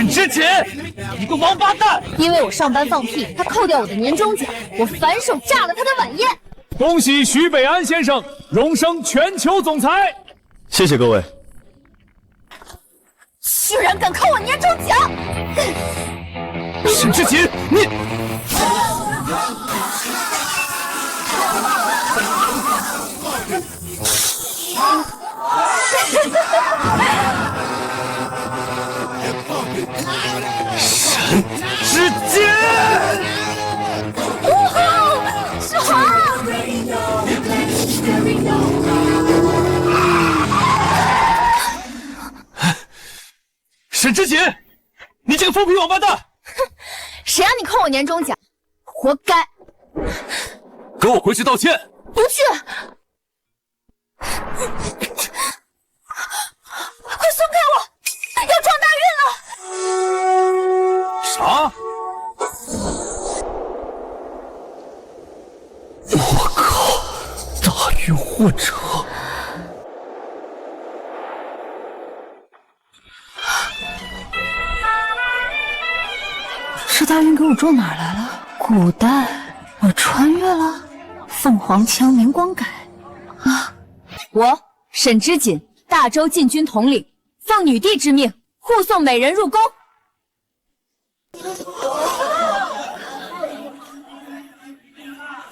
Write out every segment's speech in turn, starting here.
沈之锦，你个王八蛋！因为我上班放屁，他扣掉我的年终奖，我反手炸了他的晚宴。恭喜徐北安先生荣升全球总裁！谢谢各位。居然敢扣我年终奖！沈之锦，你！沈之锦！哇吼，爽！沈之锦，你这个疯批王八蛋！谁让你扣我年终奖？活该！跟我回去道歉！不去！快松开我！要撞大运了！啥？我靠！大运货车！这大运给我撞哪儿来了？古代，我穿越了？凤凰枪明光铠啊！我沈之锦，大周禁军统领，奉女帝之命护送美人入宫。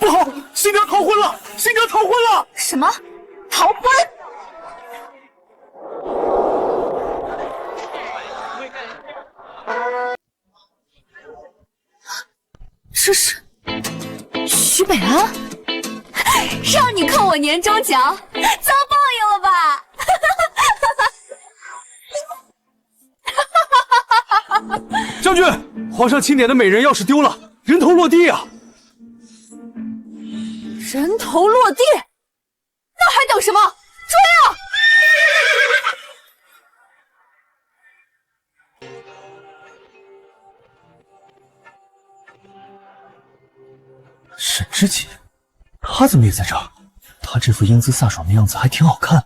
不好，新娘逃婚了！新娘逃婚了！什么？逃婚？这是徐北安，让你扣我年终奖，遭报应了吧？将军，皇上钦点的美人钥匙丢了，人头落地啊！人头落地，那还等什么？追啊！沈之锦，他怎么也在这儿？他这副英姿飒爽的样子还挺好看。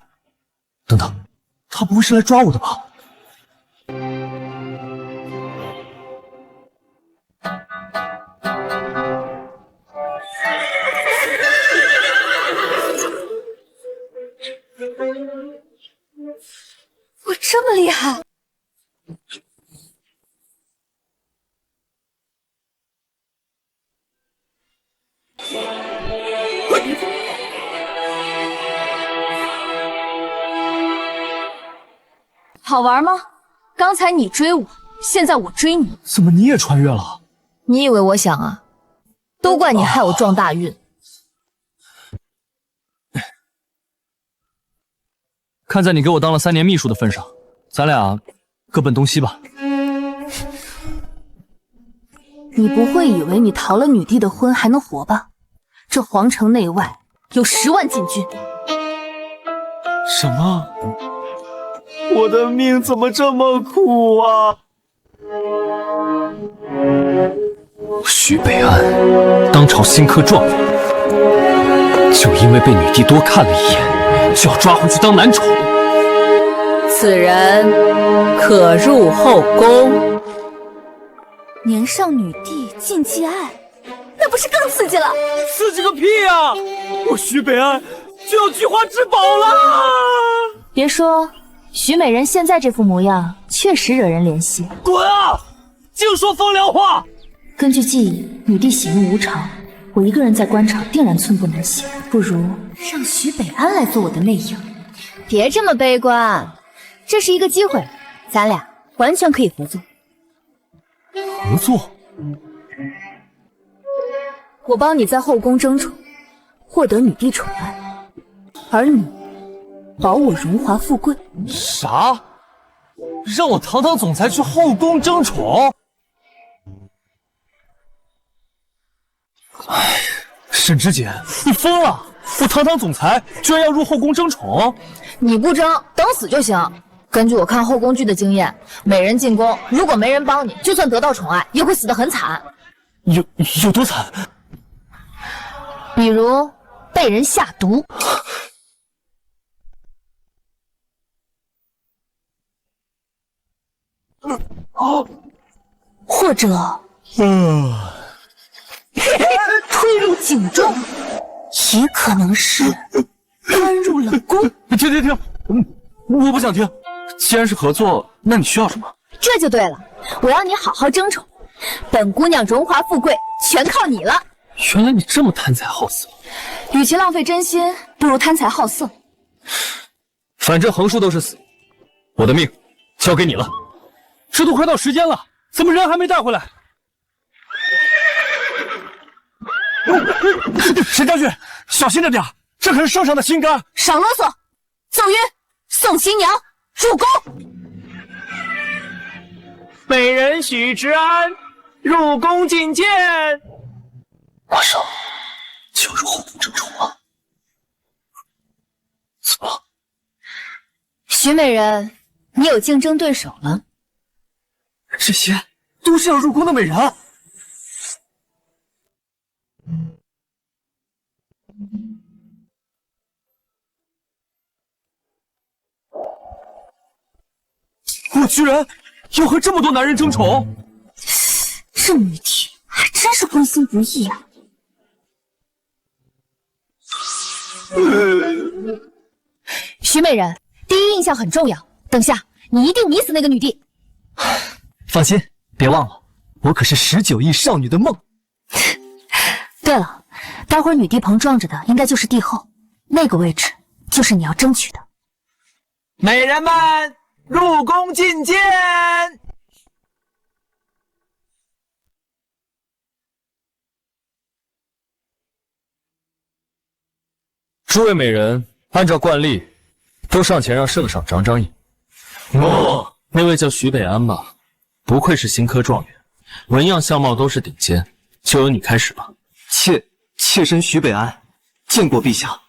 等等，他不会是来抓我的吧？我这么厉害？好玩吗？刚才你追我，现在我追你。怎么你也穿越了？你以为我想啊？都怪你害我撞大运。看在你给我当了3年秘书的份上，咱俩各奔东西吧。你不会以为你逃了女帝的婚还能活吧？这皇城内外有10万禁军。什么？我的命怎么这么苦啊！徐北安，当朝新科状元，就因为被女帝多看了一眼，就要抓回去当男宠。此人可入后宫。年上女帝禁忌爱，那不是更刺激了？刺激个屁呀！我徐北安就要菊花之宝了！别说，徐美人现在这副模样，确实惹人怜惜。滚啊！净说风凉话！根据记忆，女帝喜怒无常，我一个人在官场定然寸步难行。不如让徐北安来做我的内应。别这么悲观，这是一个机会，咱俩完全可以合作。合作？我帮你在后宫争宠，获得女帝宠爱，而你保我荣华富贵。啥？让我堂堂总裁去后宫争宠？哎，沈之锦，你疯了！我堂堂总裁居然要入后宫争宠？你不争，等死就行。根据我看后宫剧的经验，美人进宫，如果没人帮你，就算得到宠爱，也会死得很惨。有多惨？比如被人下毒。或者推入井中，也可能是钻入冷宫。停！我不想听。既然是合作，那你需要什么？这就对了，我要你好好争宠，本姑娘荣华富贵全靠你了。原来你这么贪财好色。与其浪费真心，不如贪财好色。反正横竖都是死，我的命交给你了。这都快到时间了，怎么人还没带回来？沈将军，小心着点，这可是圣上的心肝。少啰嗦，奏曰：送新娘入宫。美人许之安，入宫觐见。马上就入后宫争宠吗？怎么了？徐美人，你有竞争对手了。这些都是要入宫的美人。我居然要和这么多男人争宠，这女帝还真是关心不易啊！徐美人，第一印象很重要，等下你一定迷死那个女帝。放心，别忘了，我可是19亿少女的梦。对了，待会儿女帝棚撞着的应该就是帝后，那个位置就是你要争取的。美人们入宫觐见。诸位美人，按照惯例，都上前让圣上长长眼。哦，那位叫徐北安吧，不愧是新科状元，纹样相貌都是顶尖，就由你开始吧。妾身徐北安，见过陛下。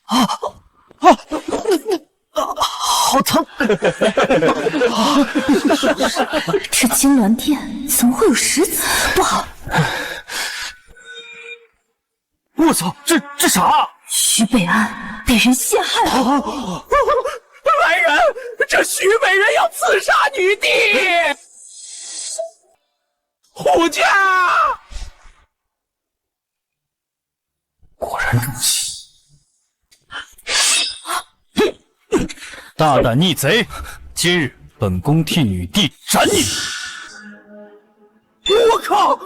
好疼！这金銮殿怎么会有石子？不好！我操，这啥？徐北安被人陷害了！来人，这徐美人要刺杀女帝！护驾！果然如此。大胆逆贼！今日本宫替女帝斩你！我靠！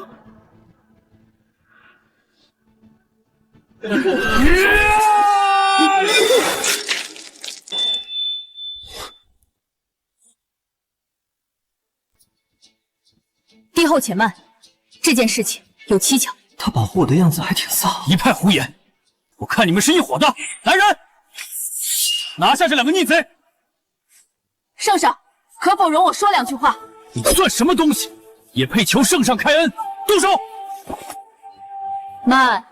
帝后且慢，这件事情有蹊跷。他保护我的样子还挺飒。一派胡言！我看你们是一伙的！来人，拿下这两个逆贼！圣上，可否容我说两句话？你算什么东西，也配求圣上开恩？动手！慢，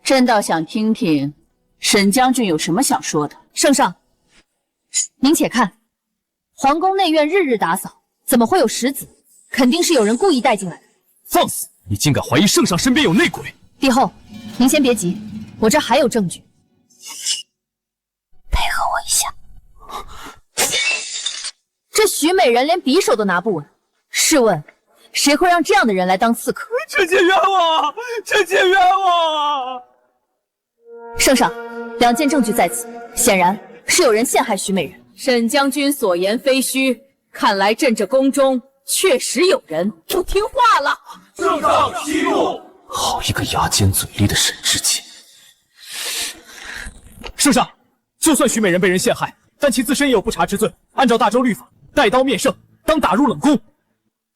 朕倒想听听沈将军有什么想说的。圣上，您且看，皇宫内院日日打扫，怎么会有石子？肯定是有人故意带进来的。放肆！你竟敢怀疑圣上身边有内鬼！帝后，您先别急，我这还有证据。配合我一下。这徐美人连匕首都拿不稳，试问谁会让这样的人来当刺客？臣妾冤枉！臣妾冤枉！圣上，两件证据在此，显然是有人陷害徐美人。沈将军所言非虚，看来朕这宫中确实有人不听话了。圣上息怒！好一个牙尖嘴利的沈知己！圣上，就算徐美人被人陷害，但其自身也有不查之罪。按照大周律法，带刀灭圣，当打入冷宫。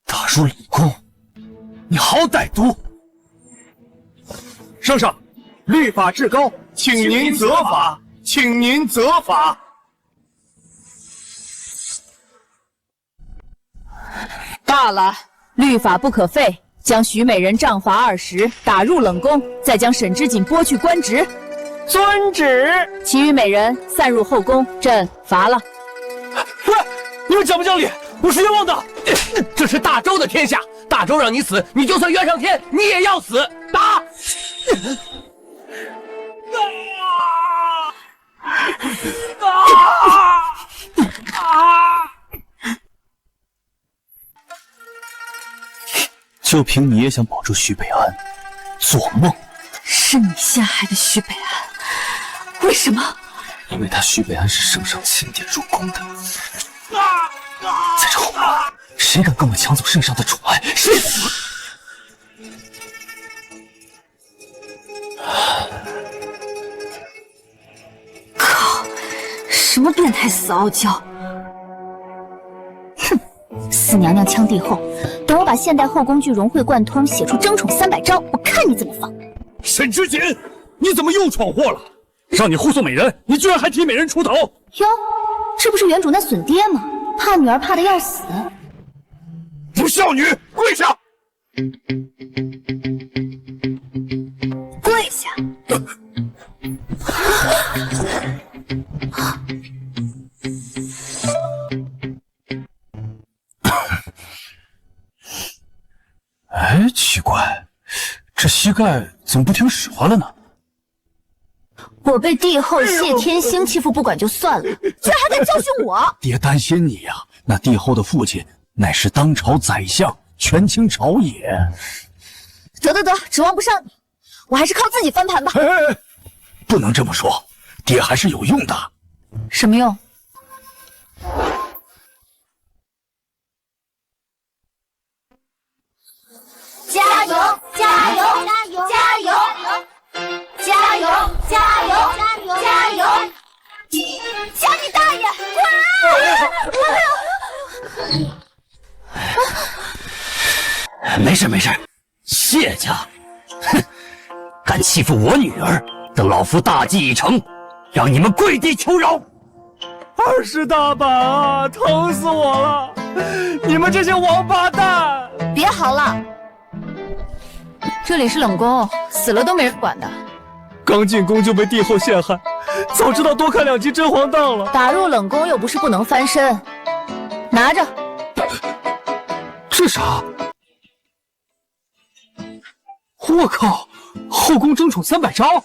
打入冷宫？你好歹毒！圣上，律法至高，请您责罚，请您责罚。罢了，律法不可废，将徐美人杖罚20，打入冷宫，再将沈知锦剥去官职。遵旨。其余美人散入后宫，朕罚了。喂，你们讲不讲理？我是冤枉的。这是大周的天下，大周让你死，你就算冤上天，你也要死。打！就凭你也想保住徐北安？做梦！是你陷害的徐北安，为什么？因为他徐北安是圣上钦点入宫的。在这后宫，谁敢跟我抢走圣上的宠爱，谁死！靠！什么变态死傲娇！哼！四娘娘枪帝后，等我把现代后宫剧融会贯通，写出争宠300招，我看你怎么放！沈之锦，你怎么又闯祸了？让你护送美人，你居然还替美人出头！哟，这不是原主那损爹吗？怕女儿怕得要死。不孝女，跪下！跪下！哎，奇怪，这膝盖怎么不听使唤了呢？我被帝后谢天星欺负不管就算了，居然还敢教训我！爹担心你呀，那帝后的父亲乃是当朝宰相，权倾朝野。得，指望不上你，我还是靠自己翻盘吧。哎，不能这么说，爹还是有用的。什么用？加油！加油！加油！加油！加油！加油！加油！加你大爷！滚！没事，谢家，哼，敢欺负我女儿，等老夫大计已成，让你们跪地求饶。20大板啊，疼死我了！你们这些王八蛋！别嚎了，这里是冷宫，死了都没人管的。刚进宫就被帝后陷害，早知道多看2集《甄嬛档》了。打入冷宫又不是不能翻身，拿着。这啥？我靠！后宫争宠300招？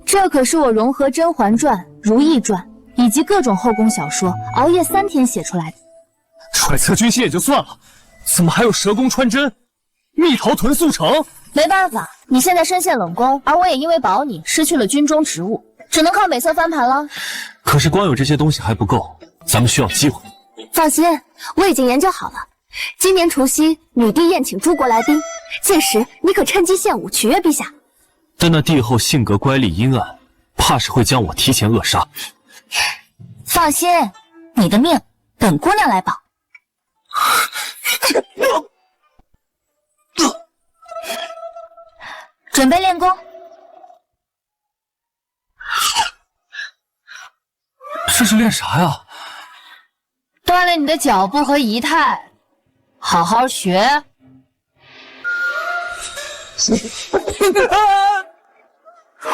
这可是我融合《甄嬛传》《如懿传》以及各种后宫小说，熬夜3天写出来的。揣测军心也就算了，怎么还有蛇宫穿针、蜜桃屯速成？没办法，你现在身陷冷宫，而我也因为保你失去了军中职务，只能靠美色翻盘了。可是光有这些东西还不够，咱们需要机会。放心，我已经研究好了。今年除夕，女帝宴请诸国来宾，届时你可趁机献舞取悦陛下。但那帝后性格乖戾阴暗，怕是会将我提前扼杀。放心，你的命本姑娘来保。准备练功。这是练啥呀？锻炼你的脚步和仪态，好好学。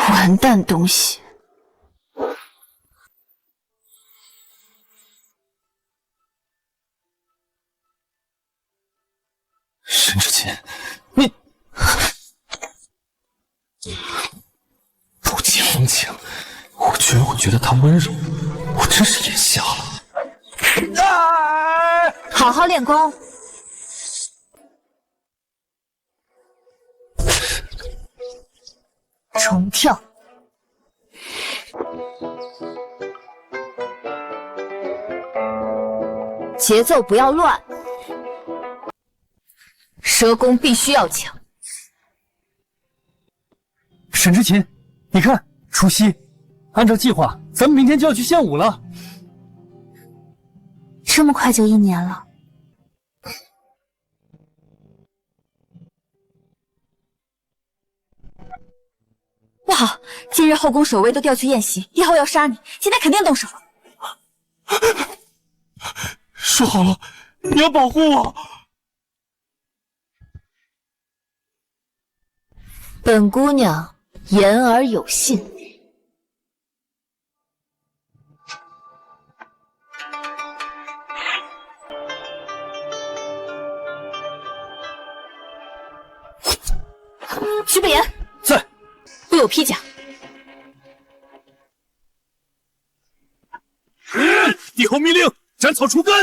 完蛋东西！沈之锦，你不解风情，我居然会觉得她温柔，我真是眼瞎了。好好练功。重跳。节奏不要乱，蛇功必须要强。沈之琴，你看，除夕，按照计划，咱们明天就要去献舞了。这么快就1年了。不好，今日后宫守卫都调去宴席，以后要杀你，现在肯定动手了。说好了，你要保护我。本姑娘言而有信。徐北岩在，我有批假。帝后密令，斩草除根。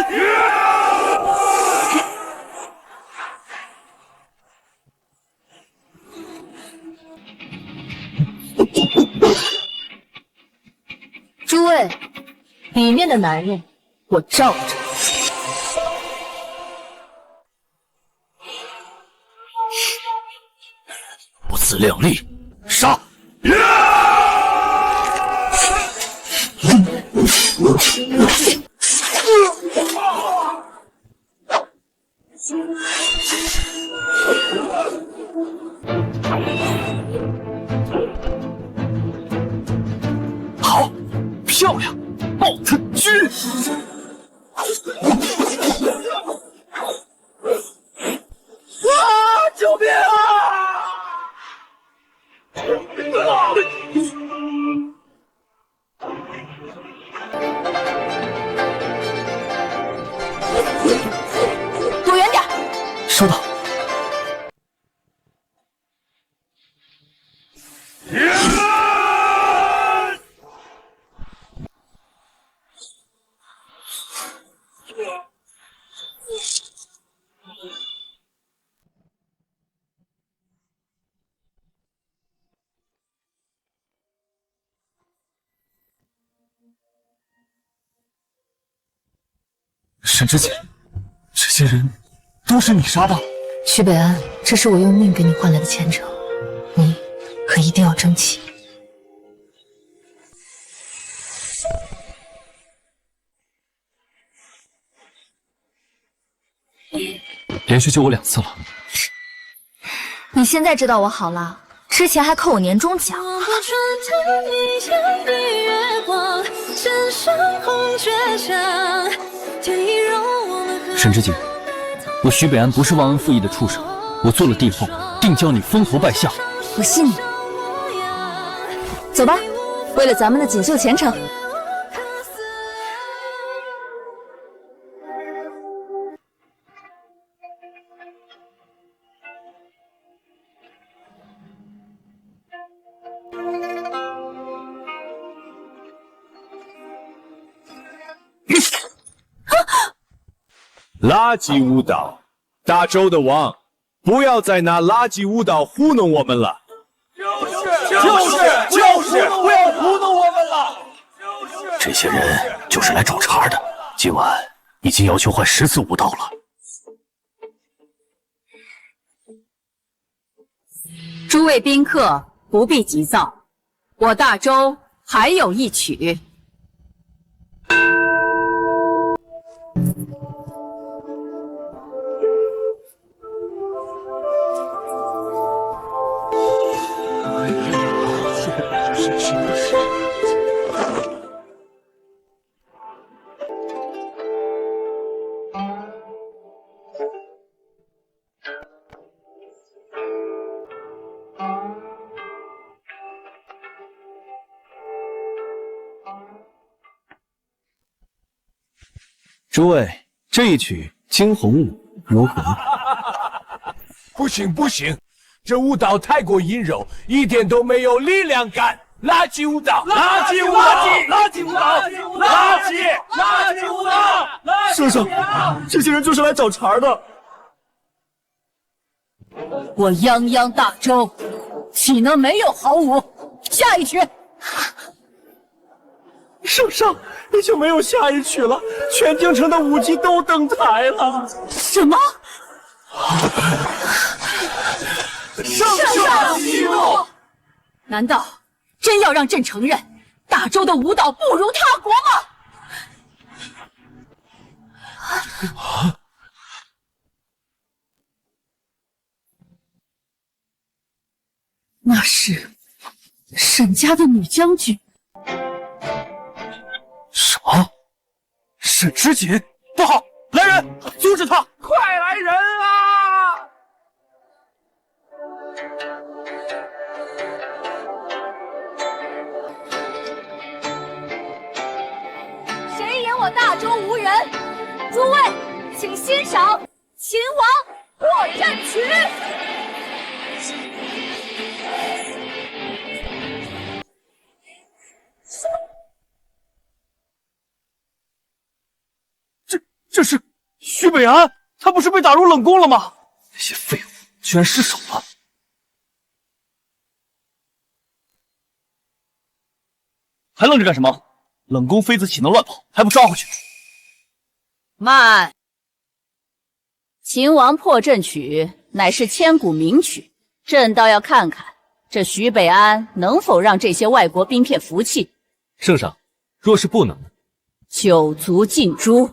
对，里面的男人我罩着。不自量力，杀！好，漂亮，奥特狙！啊！救命啊！躲远点！收到。沈之姐，这些人都是你杀的？徐北安，这是我用命给你换来的前程，你可一定要争气。连续救我2次了。你现在知道我好了，之前还扣我年终奖。沈之景，我徐北安不是忘恩负义的畜生，我做了帝后，定教你封侯拜相。我信你。走吧，为了咱们的锦绣前程。垃圾巫岛，大周的王，不要再拿垃圾巫岛糊弄我们了。就是不要糊弄我们了。这些人就是来找茬的，今晚已经要求换10次巫岛了。诸位宾客不必急躁，我大周还有一曲。诸位，这一曲惊鸿舞如何？不行不行，这舞蹈太过阴柔，一点都没有力量感。垃圾舞蹈，垃圾舞蹈，垃圾舞蹈，垃圾舞蹈！圣上，这些人就是来找茬的。我泱泱大周，岂能没有好舞？下一曲。圣上，已经没有下一曲了，全京城的舞姬都登台了。什么？圣上息怒！难道真要让朕承认大周的舞蹈不如他国吗？那是沈家的女将军。什么？沈之锦？不好！来人，阻止他！快来人啊！谁演我大周无人？诸位，请欣赏《秦王破阵曲》。这是徐北安，他不是被打入冷宫了吗？那些废物居然失手了！还愣着干什么？冷宫妃子岂能乱跑？还不抓回去？慢！秦王破阵曲乃是千古名曲，朕倒要看看这徐北安能否让这些外国兵片服气。圣上，若是不能呢？九族尽诛。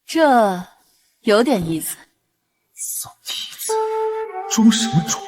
这有点意思。扫蹄子，装什么装？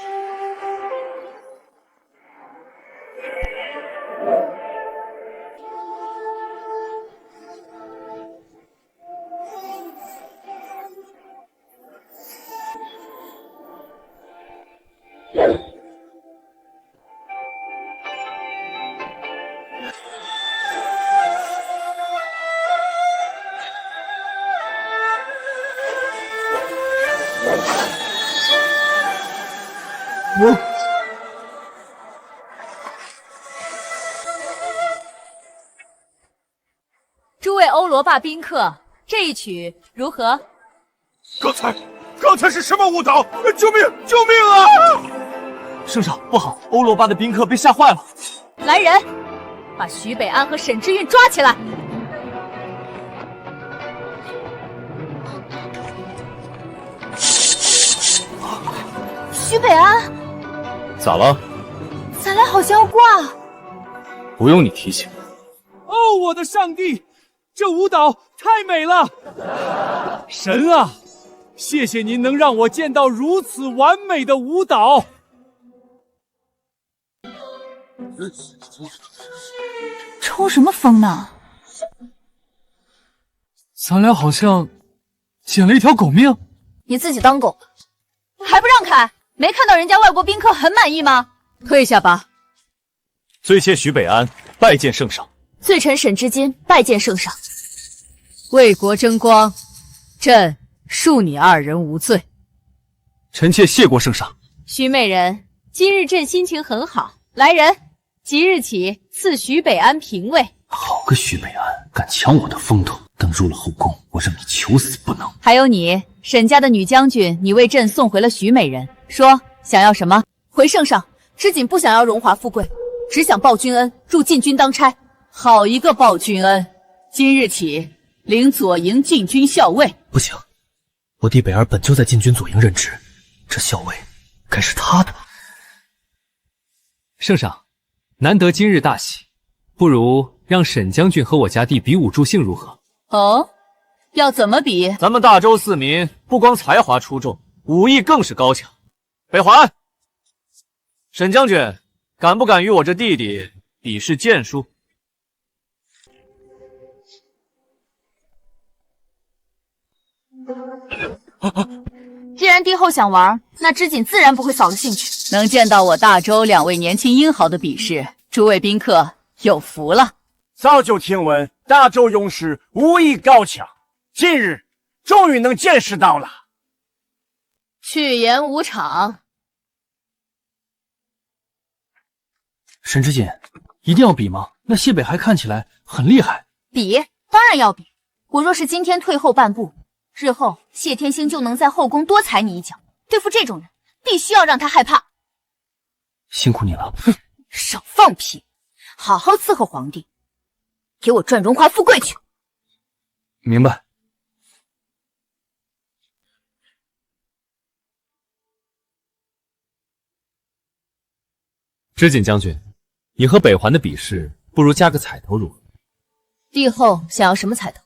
诸位欧罗巴宾客，这一曲如何？刚才是什么舞蹈？救命！救命啊！圣上，不好，欧罗巴的宾客被吓坏了。来人，把徐北安和沈之韵抓起来。徐北安，咋了？咱俩好像要挂。不用你提醒。哦，我的上帝，这舞蹈太美了！神啊，谢谢您能让我见到如此完美的舞蹈。抽什么风呢？咱俩好像捡了一条狗命。你自己当狗吧，还不让开？没看到人家外国宾客很满意吗？退下吧。罪妾徐北安拜见圣上。罪臣沈之金拜见圣上。为国争光，朕恕你二人无罪。臣妾谢过圣上。徐美人，今日朕心情很好，来人，即日起赐徐北安嫔位。好个徐北安，敢抢我的风头！等入了后宫，我让你求死不能。还有你，沈家的女将军，你为朕送回了徐美人，说想要什么？回圣上，知锦不想要荣华富贵，只想报君恩，入禁军当差。好一个报君恩！今日起领左营禁军校尉。不行，我弟北儿本就在禁军左营任职，这校尉该是他的。圣上，难得今日大喜，不如让沈将军和我家弟比武助兴如何？哦，要怎么比？咱们大周四民不光才华出众，武艺更是高强。北环，沈将军，敢不敢与我这弟弟比试剑术？既然帝后想玩，那知锦自然不会扫了兴趣。能见到我大周两位年轻英豪的比试，诸位宾客有福了。早就听闻大周勇士武艺高强，今日终于能见识到了。去言无场。沈之锦，一定要比吗？那谢北还看起来很厉害。比，当然要比。我若是今天退后半步，日后谢天星就能在后宫多踩你一脚。对付这种人，必须要让他害怕。辛苦你了。哼，少放屁，好好伺候皇帝，给我赚荣华富贵去。明白。知锦将军，你和北环的比试，不如加个彩头如何？帝后想要什么彩头？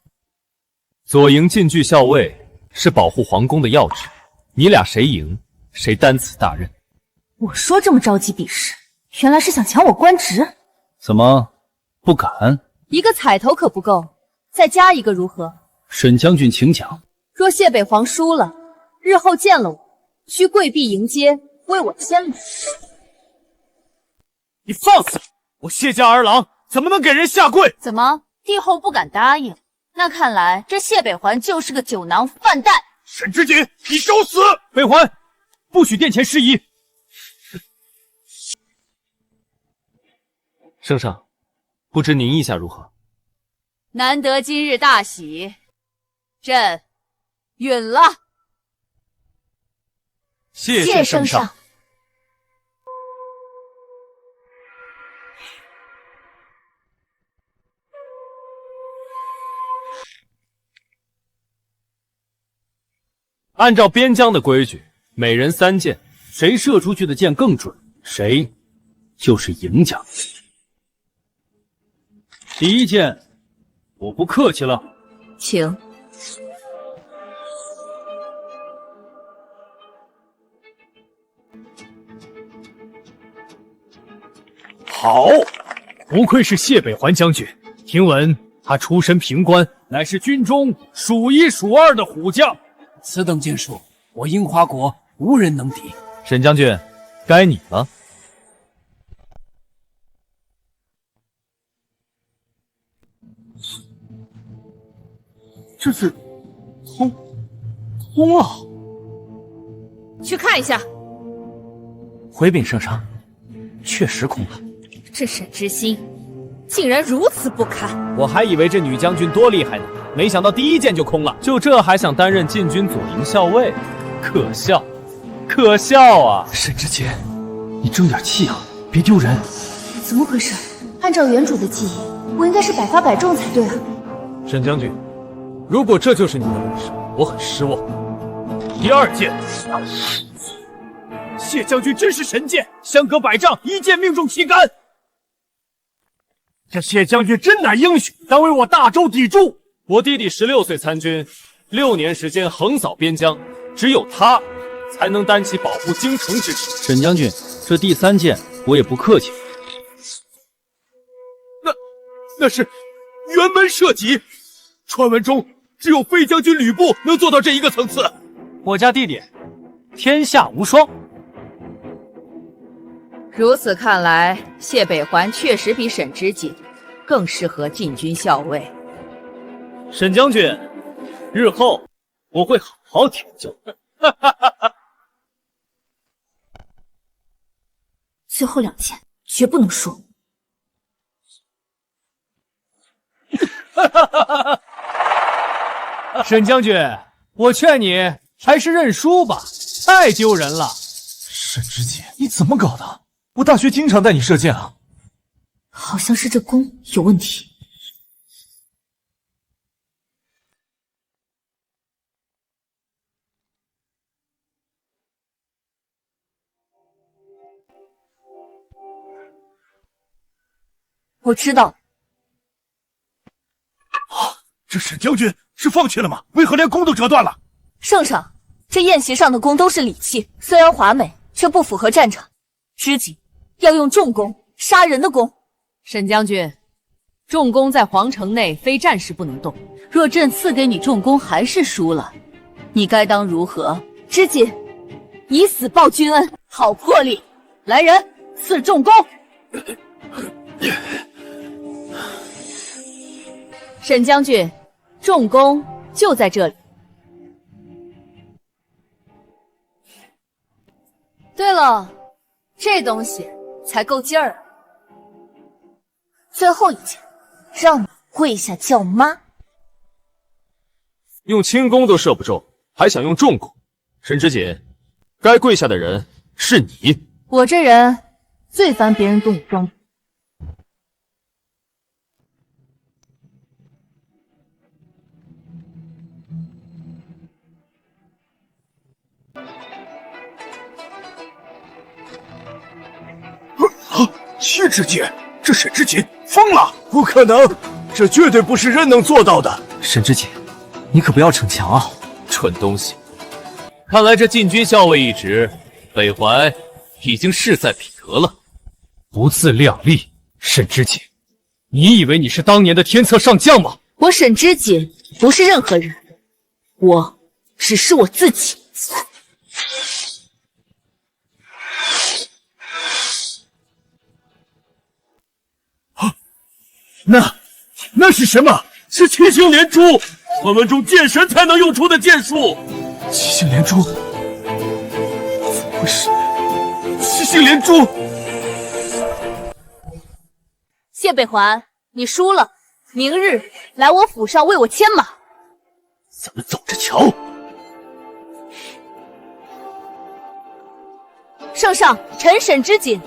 左营禁剧校尉是保护皇宫的要职，你俩谁赢，谁担此大任。我说这么着急比试，原来是想抢我官职。怎么不敢？一个彩头可不够，再加一个如何？沈将军请讲。若谢北皇输了，日后见了我，需跪壁迎接，为我千里。你放肆！我谢家儿郎怎么能给人下跪？怎么，帝后不敢答应？那看来这谢北环就是个酒囊饭袋。沈之锦，你找死！北环，不许殿前失仪。圣上，不知您意下如何？难得今日大喜，朕允了。谢谢圣上。按照边疆的规矩，每人3箭，谁射出去的箭更准，谁就是赢家。第一箭，我不客气了，请。好，不愧是谢北环将军，听闻他出身平官，乃是军中数1数2的虎将。此等剑术，我樱花国无人能敌。沈将军，该你了。这是通了。去看一下。回禀圣上，确实空了。这沈之心竟然如此不堪！我还以为这女将军多厉害呢，没想到第一箭就空了。就这还想担任禁军左营校尉，可笑，可笑啊！沈之杰，你争点气啊，别丢人。怎么回事？按照原主的记忆，我应该是百发百中才对啊。沈将军，如果这就是你的本事，我很失望。第二箭，谢将军真是神箭，相隔100丈，一箭命中旗杆。这谢将军真乃英雄，当为我大周砥柱。我弟弟16岁参军，6年时间横扫边疆，只有他才能担起保护京城之职。沈将军，这第3箭我也不客气。那是辕门射戟，传闻中只有飞将军吕布能做到这一个层次。我家弟弟天下无双。如此看来，谢北环确实比沈之锦更适合禁军校尉。沈将军，日后我会好好调教。最后2箭绝不能输。沈将军，我劝你还是认输吧，太丢人了。沈之杰，你怎么搞的？我大学经常带你射箭啊。好像是这弓有问题。我知道。这沈将军是放弃了吗？为何连弓都折断了？圣上，这宴席上的弓都是礼器，虽然华美，却不符合战场。知己要用重弓，杀人的弓。沈将军，重弓在皇城内非战士不能动。若朕赐给你重弓还是输了，你该当如何？知己以死报君恩，好魄力！来人，赐重弓。沈将军，重弓就在这里。对了，这东西才够劲儿。最后一箭，让你跪下叫妈。用轻弓都射不中，还想用重弓？沈之锦，该跪下的人是你。我这人最烦别人跟我装。谢知节，这沈之锦疯了！不可能，这绝对不是人能做到的。沈之杰，你可不要逞强啊！蠢东西！看来这禁军校尉一职，北环已经势在必得了。不自量力，沈之锦，你以为你是当年的天策上将吗？我沈之锦不是任何人，我只是我自己。那是什么？是七星连珠，传闻中剑神才能用出的剑术。七星连珠，怎么回事？七星连珠！谢北环，你输了，明日来我府上为我牵马。咱们走着瞧。圣上，臣沈之锦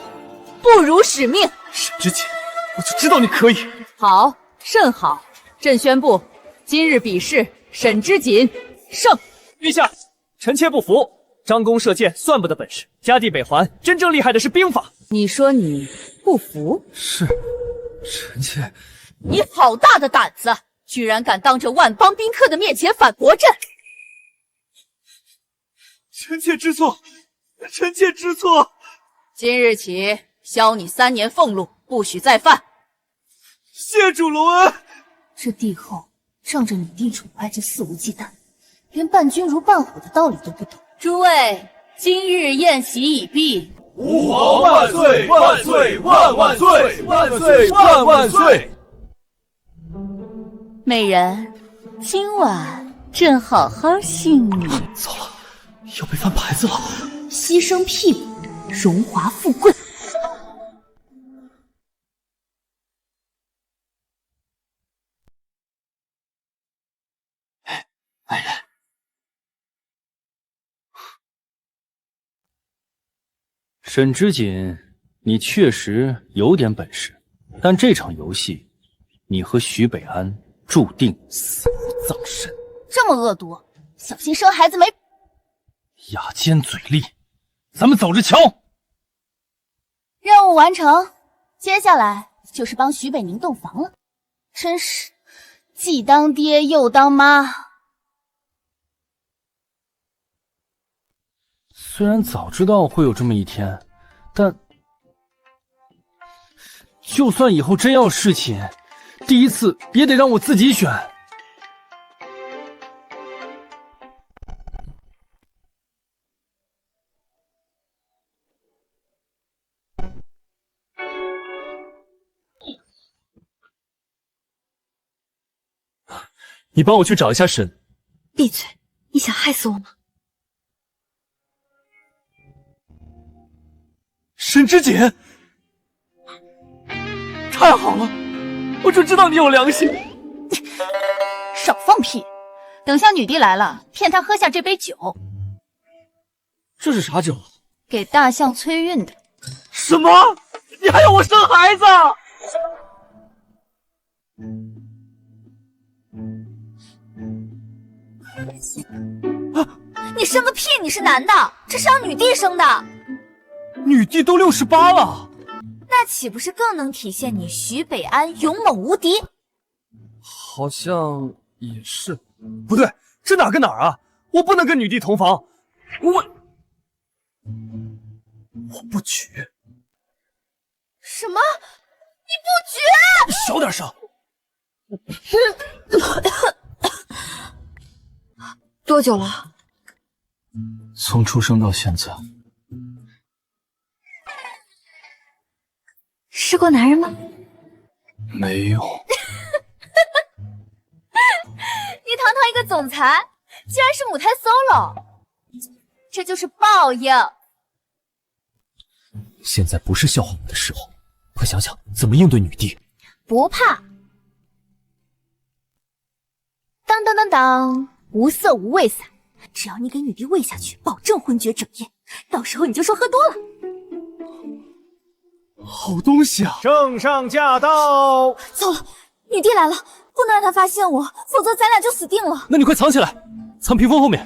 不辱使命。沈之锦，我就知道你可以。好，甚好。朕宣布，今日比试，沈之锦胜。陛下，臣妾不服。张弓射箭算不得本事，加地北环真正厉害的是兵法。你说你不服？是，臣妾。你好大的胆子，居然敢当着万邦宾客的面前反驳朕！臣妾知错，臣妾知错。今日起，削你3年俸禄，不许再犯。谢主隆恩。这帝后仗着女帝宠爱就肆无忌惮，连伴君如伴虎的道理都不懂。诸位，今日宴席已毕。吾皇万岁！万岁！万万岁！万岁！万万岁！美人，今晚朕好好训你。糟了，要被翻牌子了。牺牲屁股，荣华富贵。爱人，沈之锦，你确实有点本事，但这场游戏，你和徐北安注定死无葬身。这么恶毒，小心生孩子没。牙尖嘴利，咱们走着瞧。任务完成，接下来就是帮徐北宁洞房了。真是既当爹又当妈。虽然早知道会有这么一天，但就算以后真要侍寝，第一次也得让我自己选。你帮我去找一下沈。闭嘴！你想害死我吗？沈之锦，太好了，我就知道你有良心。少放屁！等下女帝来了，骗她喝下这杯酒。这是啥酒？给大象催孕的。什么？你还要我生孩子？你生个屁！你是男的，这是让女帝生的。女帝都68了，那岂不是更能体现你徐北安勇猛无敌？好像也是。不对，这哪跟哪儿啊？我不能跟女帝同房，我不娶。什么？你不娶？小点声。多久了？从出生到现在。试过男人吗？没有。你堂堂一个总裁，竟然是母胎 solo， 这就是报应。现在不是笑话我的时候，快想想怎么应对女帝。不怕。当当当当，无色无味散，只要你给女帝喂下去，保证昏厥整夜。到时候你就说喝多了。好东西啊！圣上驾到！糟了，女帝来了，不能让她发现我，否则咱俩就死定了。那你快藏起来，藏屏风后面。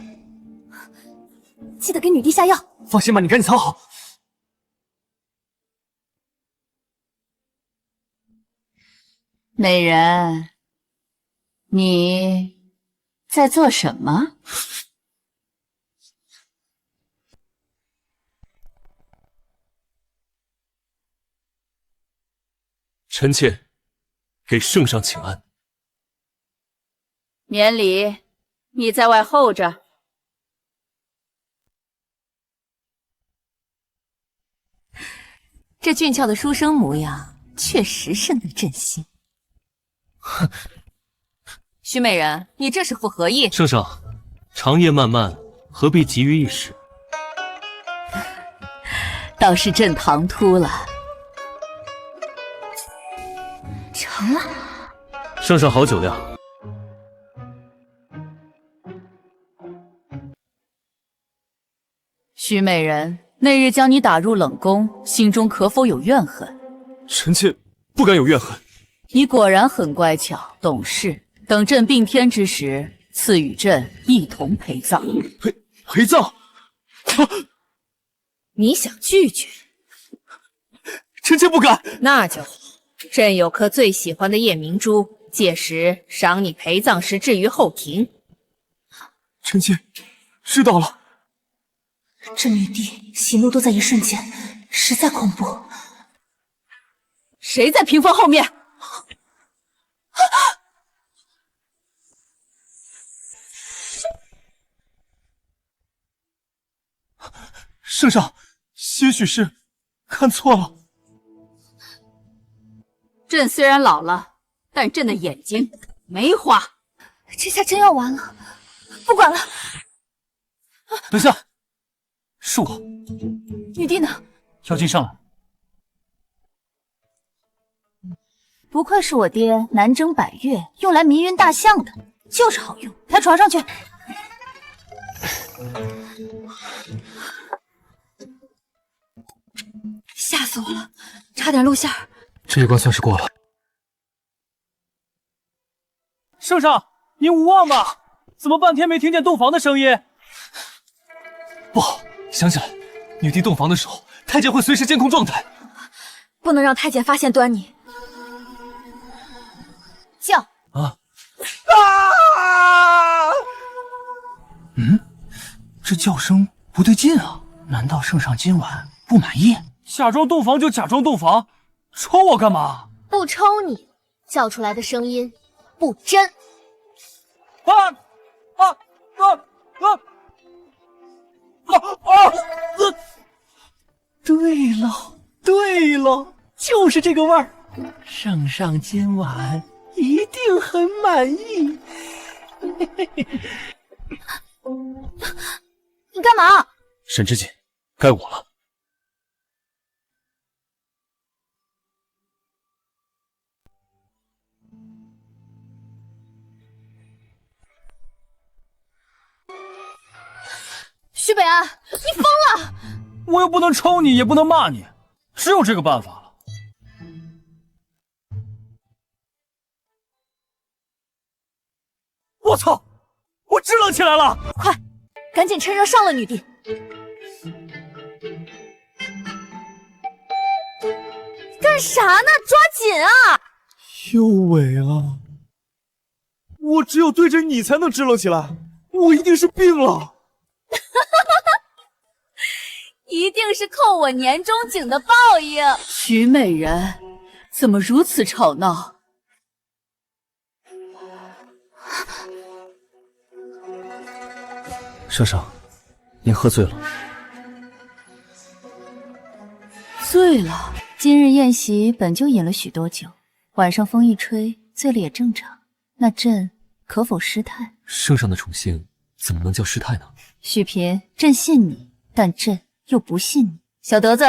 记得给女帝下药。放心吧，你赶紧藏好。美人，你在做什么？臣妾给圣上请安。免礼，你在外候着。这俊俏的书生模样，确实深得朕心。哼，徐美人，你这是复何意？圣上，长夜漫漫，何必急于一时？倒是朕唐突了。成了。圣上好酒量。徐美人，那日将你打入冷宫，心中可否有怨恨？臣妾不敢有怨恨。你果然很乖巧懂事，等朕并天之时，赐与朕一同陪葬。陪葬？你想拒绝？臣妾不敢。那就好，朕有颗最喜欢的夜明珠，届时赏你陪葬时置于后庭。臣妾知道了。这女帝喜怒都在一瞬间，实在恐怖。谁在屏风后面？圣上，些许是看错了。朕虽然老了，但朕的眼睛没花。这下真要完了，不管了。等下，是我。女帝呢？妖精上来。不愧是我爹南征百越用来迷晕大象的，就是好用。抬床上去。吓死我了，差点露馅儿。这一关算是过了。圣上，您无恙吧？怎么半天没听见洞房的声音？不好，想起来，女帝洞房的时候，太监会随时监控状态，不能让太监发现端倪。叫啊！这叫声不对劲啊！难道圣上今晚不满意？假装洞房就假装洞房，抽我干嘛？不抽你，叫出来的声音不真。对了，就是这个味儿。圣上今晚一定很满意。你干嘛？沈知锦，该我了。徐北安，你疯了！我又不能抽你，也不能骂你，只有这个办法了。我操！我支棱起来了！快，赶紧趁热上了女帝。干啥呢？抓紧啊！又萎了。我只有对着你才能支棱起来，我一定是病了。一定是扣我年终奖的报应。徐美人，怎么如此吵闹？圣上，您喝醉了。醉了。今日宴席本就饮了许多酒，晚上风一吹，醉了也正常。那朕可否失态？圣上的宠幸怎么能叫失态呢？许嫔，朕信你，但朕又不信你。小德子，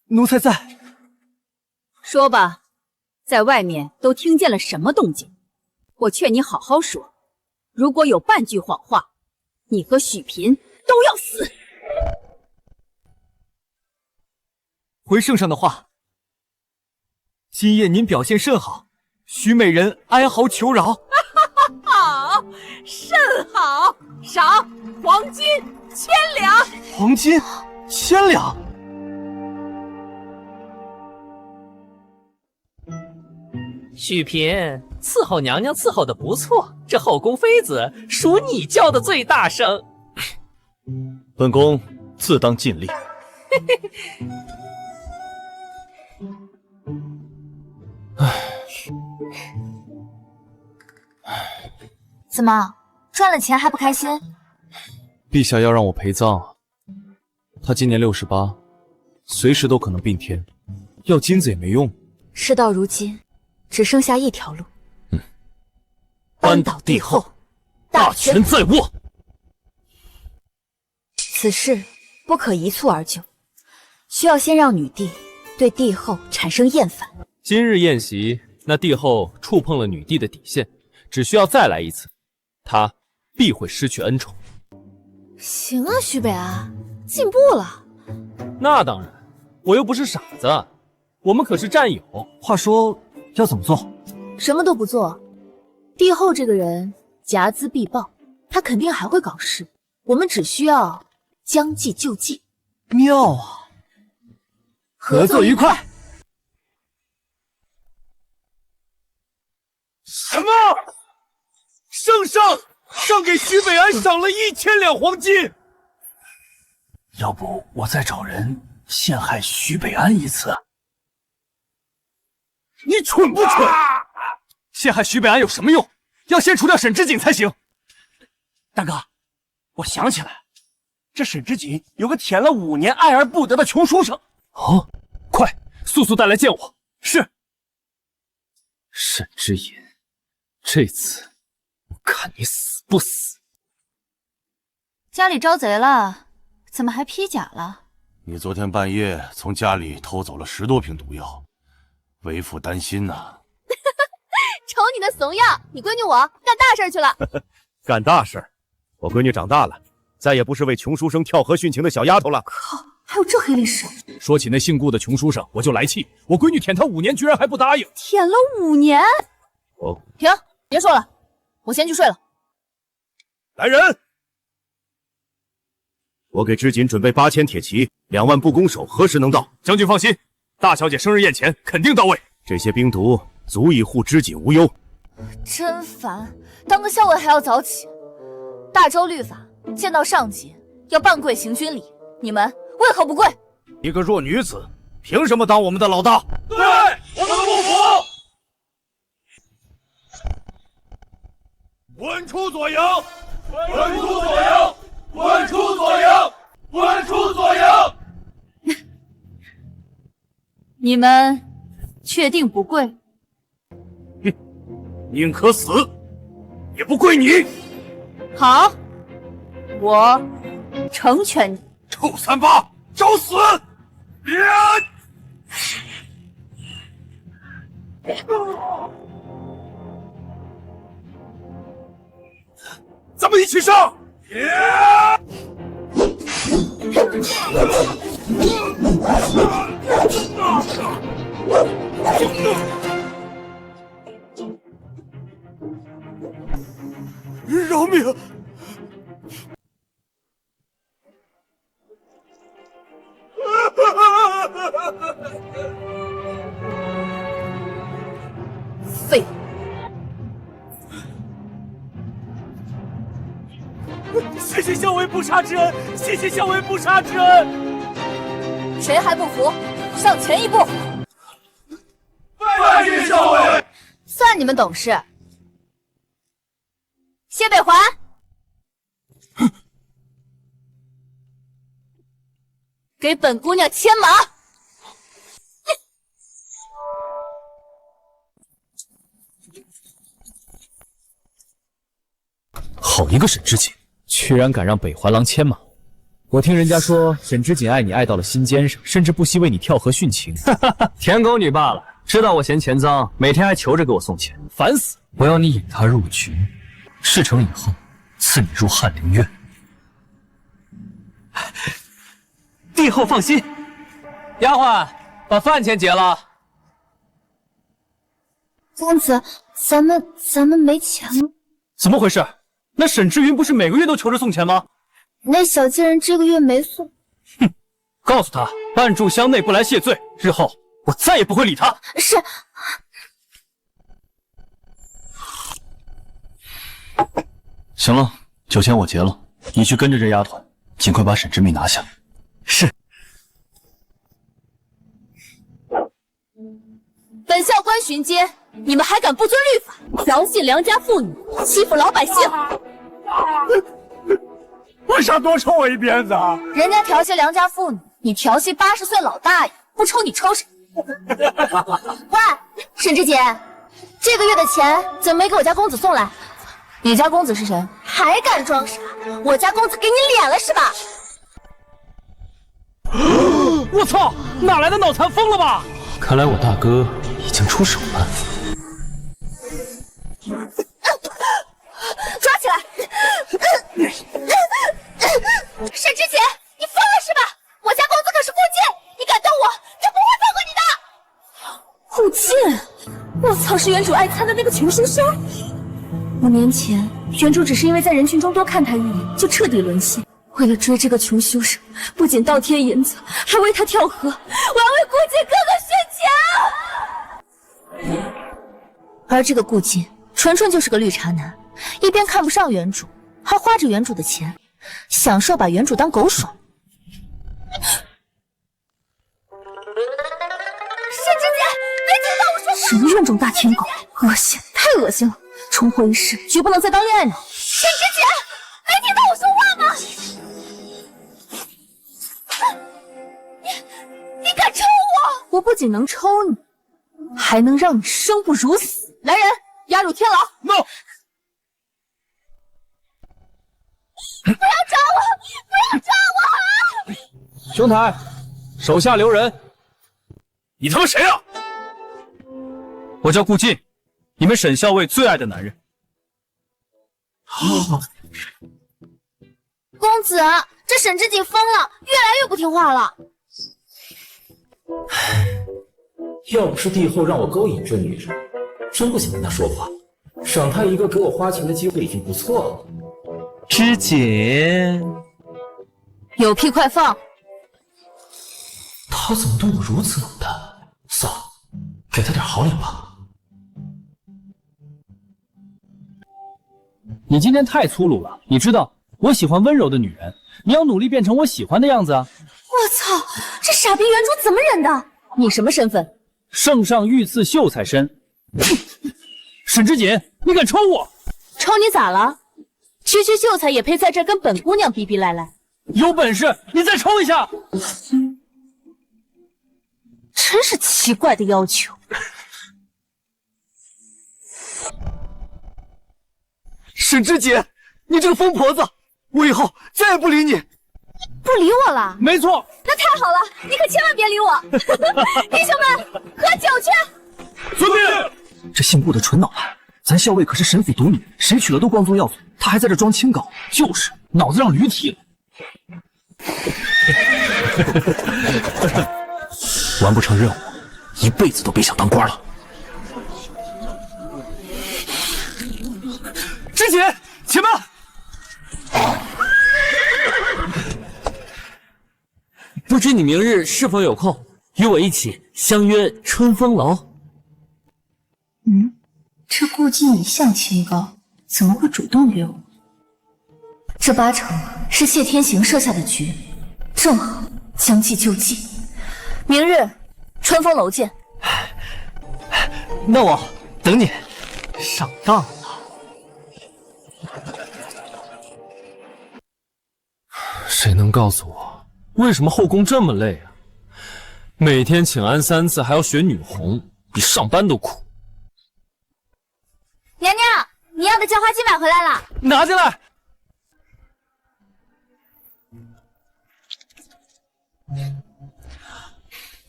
奴才在。说吧，在外面都听见了什么动静？我劝你好好说，如果有半句谎话，你和许嫔都要死。回圣上的话，今夜您表现甚好，许美人哀嚎求饶。好，甚好，赏黄金1000两。黄金1000两。许嫔，伺候娘娘伺候的不错，这后宫妃子属你叫的最大声。本宫自当尽力。怎么赚了钱还不开心？陛下要让我陪葬，他今年68，随时都可能并天，要金子也没用。事到如今，只剩下一条路。扳倒帝后，大权在握。此事不可一蹴而就，需要先让女帝对帝后产生厌烦。今日宴席，那帝后触碰了女帝的底线，只需要再来一次，她必会失去恩宠。行啊，徐北安，进步了。那当然，我又不是傻子，我们可是战友。话说要怎么做？什么都不做。帝后这个人睚眦必报，他肯定还会搞事。我们只需要将计就计。妙啊！合作愉快。什么？圣上给徐北安赏了1000两黄金。要不我再找人陷害徐北安一次？你蠢不蠢？陷害徐北安有什么用？要先除掉沈之锦才行。大哥，我想起来了，这沈之锦有个舔了5年爱而不得的穷书生。哦，快，速速带来见我。是。沈之隐，这次我看你死不死！家里招贼了，怎么还披甲了？你昨天半夜从家里偷走了10多瓶毒药，为父担心呐。瞅你那怂样，你闺女我干大事去了。干大事？我闺女长大了，再也不是为穷书生跳河殉情的小丫头了。靠，还有这黑历史！说起那姓顾的穷书生，我就来气，我闺女舔他5年，居然还不答应。舔了5年？停，别说了，我先去睡了。来人！我给知锦准备8000铁骑，2万步弓手，何时能到？将军放心，大小姐生日宴前肯定到位。这些兵卒足以护知锦无忧。真烦，当个校尉还要早起。大周律法，见到上级要半跪行军礼，你们为何不跪？一个弱女子，凭什么当我们的老大？对，我们不服！滚出左营！滚出左营！滚出左营！滚出左营！你们确定不跪？宁可死，也不跪你。好，我成全你。臭38，找死！咱们一起上！饶命！废物！谢谢校尉不杀之恩，谢谢校尉不杀之恩。谁还不服？上前一步！拜见校尉。算你们懂事。谢北环，给本姑娘牵马。好一个沈之锦，居然敢让北环郎牵马！我听人家说沈之锦爱你爱到了心尖上，甚至不惜为你跳河殉情。舔狗女罢了，知道我嫌钱脏，每天还求着给我送钱，烦死！我要你引她入局，事成以后赐你入翰林院。帝后放心，丫鬟把饭钱结了。公子，咱们没钱了。怎么回事？那沈之云不是每个月都求着送钱吗？那小贱人这个月没送。哼，告诉他按住箱内不来谢罪，日后我再也不会理他。是。行了，酒钱我结了，你去跟着这丫头，尽快把沈之密拿下。是。本校官巡街，你们还敢不遵律法，调戏良家妇女，欺负老百姓？为啥多抽我一鞭子啊？人家调戏良家妇女，你调戏80岁老大爷，不抽你抽谁？喂，沈之姐，这个月的钱怎么没给我家公子送来？你家公子是谁？还敢装傻？我家公子给你脸了是吧？我操，哪来的脑残，疯了吧？看来我大哥已经出手了。抓起来！好是原主爱参的那个穷书生。5年前，原主只是因为在人群中多看他一眼，就彻底沦陷。为了追这个穷书生，不仅倒贴银子，还为他跳河。我要为顾锦哥哥宣讲。而这个顾锦，纯纯就是个绿茶男，一边看不上原主，还花着原主的钱，享受把原主当狗爽。沈之姐，没听到我说话？什么怨种大舔狗，恶心，太恶心了！重活一世，绝不能再当恋爱脑。沈之姐，没听到我说话吗？你敢抽我？我不仅能抽你，还能让你生不如死。来人，押入天牢。No。不要抓我！不要抓我！兄台，手下留人。你他妈谁啊？我叫顾进，你们沈校尉最爱的男人。公子，这沈之锦疯了，越来越不听话了。要不是帝后让我勾引这女人，真不想跟她说话。赏她一个给我花钱的机会已经不错了。之锦，有屁快放！她怎么对我如此冷淡？算了，给她点好脸吧。你今天太粗鲁了，你知道我喜欢温柔的女人，你要努力变成我喜欢的样子啊！我操，这傻逼原主怎么忍的？你什么身份？圣上御赐秀才身。沈之锦，你敢抽我？抽你咋了？区区秀才也配在这儿跟本姑娘逼逼赖赖？有本事你再抽一下！真是奇怪的要求。沈之锦，你这个疯婆子，我以后再也不理你。不理我了？没错。那太好了，你可千万别理我。弟兄们，喝酒去！遵命。这姓顾的蠢脑袋，咱校尉可是神匪毒女，谁娶了都光宗耀祖，他还在这装清高，就是脑子让驴踢了。完不成任务，一辈子都别想当官了。之锦，且慢！不知你明日是否有空，与我一起相约春风楼？这顾进一向清高，怎么会主动约我？这八成是谢天行设下的局，正好将计就计。明日春风楼见。那我等你。上当了。谁能告诉我，为什么后宫这么累啊？每天请安3次，还要学女红，比上班都苦。娘娘，你要的叫花鸡买回来了，拿进来。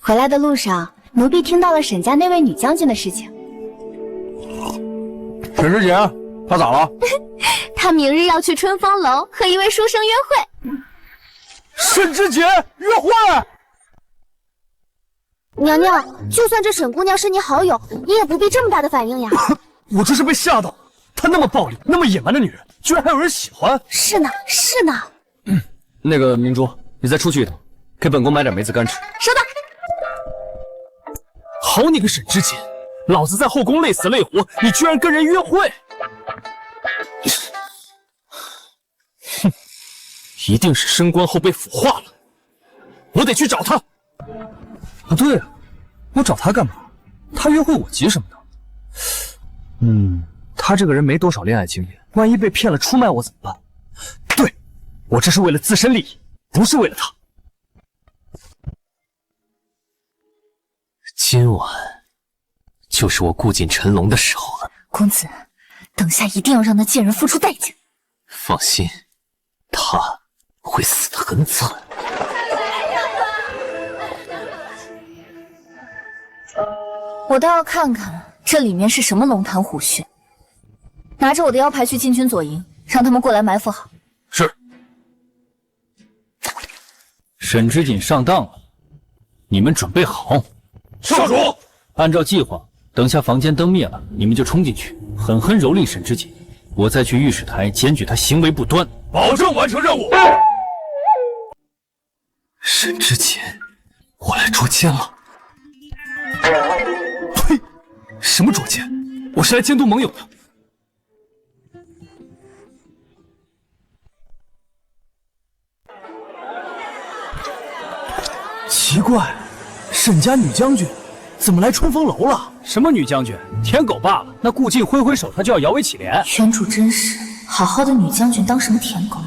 回来的路上，奴婢听到了沈家那位女将军的事情。沈之锦，她咋了？她明日要去春风楼和一位书生约会。沈之锦约会？娘娘，就算这沈姑娘是你好友，你也不必这么大的反应呀。我这是被吓到，她那么暴力、那么野蛮的女人，居然还有人喜欢。是呢，是呢。那个明珠，你再出去一趟，给本宫买点梅子干吃。收到。好你个沈之锦，老子在后宫累死累活，你居然跟人约会！哼，一定是升官后被腐化了，我得去找他。不对啊，我找他干嘛？他约会我急什么呢？他这个人没多少恋爱经验，万一被骗了出卖我怎么办？对，我这是为了自身利益，不是为了他。今晚就是我顾锦沉龙的时候了。公子，等下一定要让那贱人付出代价。放心，他会死得很惨。我倒要看看这里面是什么龙潭虎穴。拿着我的腰牌去禁军左营，让他们过来埋伏好。是。沈之锦上当了，你们准备好。少主，按照计划，等下房间灯灭了，你们就冲进去，狠狠蹂躏沈知锦。我再去御史台检举他行为不端，保证完成任务。沈知锦，我来捉奸了。呸！什么捉奸？我是来监督盟友的。奇怪，沈家女将军怎么来春风楼了？什么女将军？舔狗罢了。那顾靖挥挥手，他就要摇尾乞怜。原主真是好好的女将军当什么舔狗？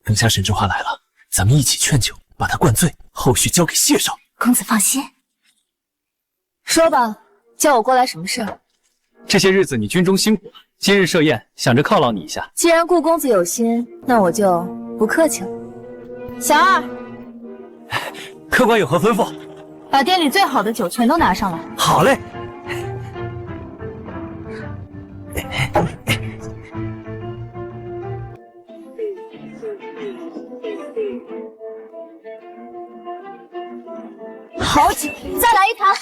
等下沈之华来了，咱们一起劝酒，把他灌醉，后续交给谢少。公子放心。说吧，叫我过来什么事儿？这些日子你军中辛苦了，今日设宴，想着犒劳你一下。既然顾公子有心，那我就不客气了。小二，客官有何吩咐？把店里最好的酒全都拿上来。好嘞。好酒，再来一坛。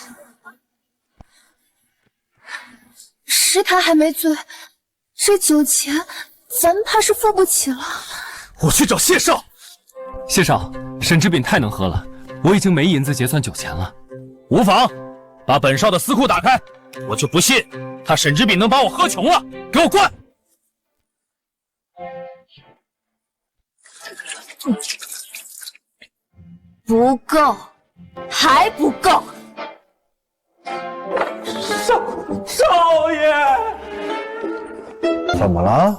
10坛还没醉，这酒钱咱们怕是付不起了。我去找谢少。谢少，沈之炳太能喝了，我已经没银子结算酒钱了。无妨，把本少的私库打开，我就不信他沈之炳能把我喝穷了。给我灌！不够，还不够。少爷，怎么了？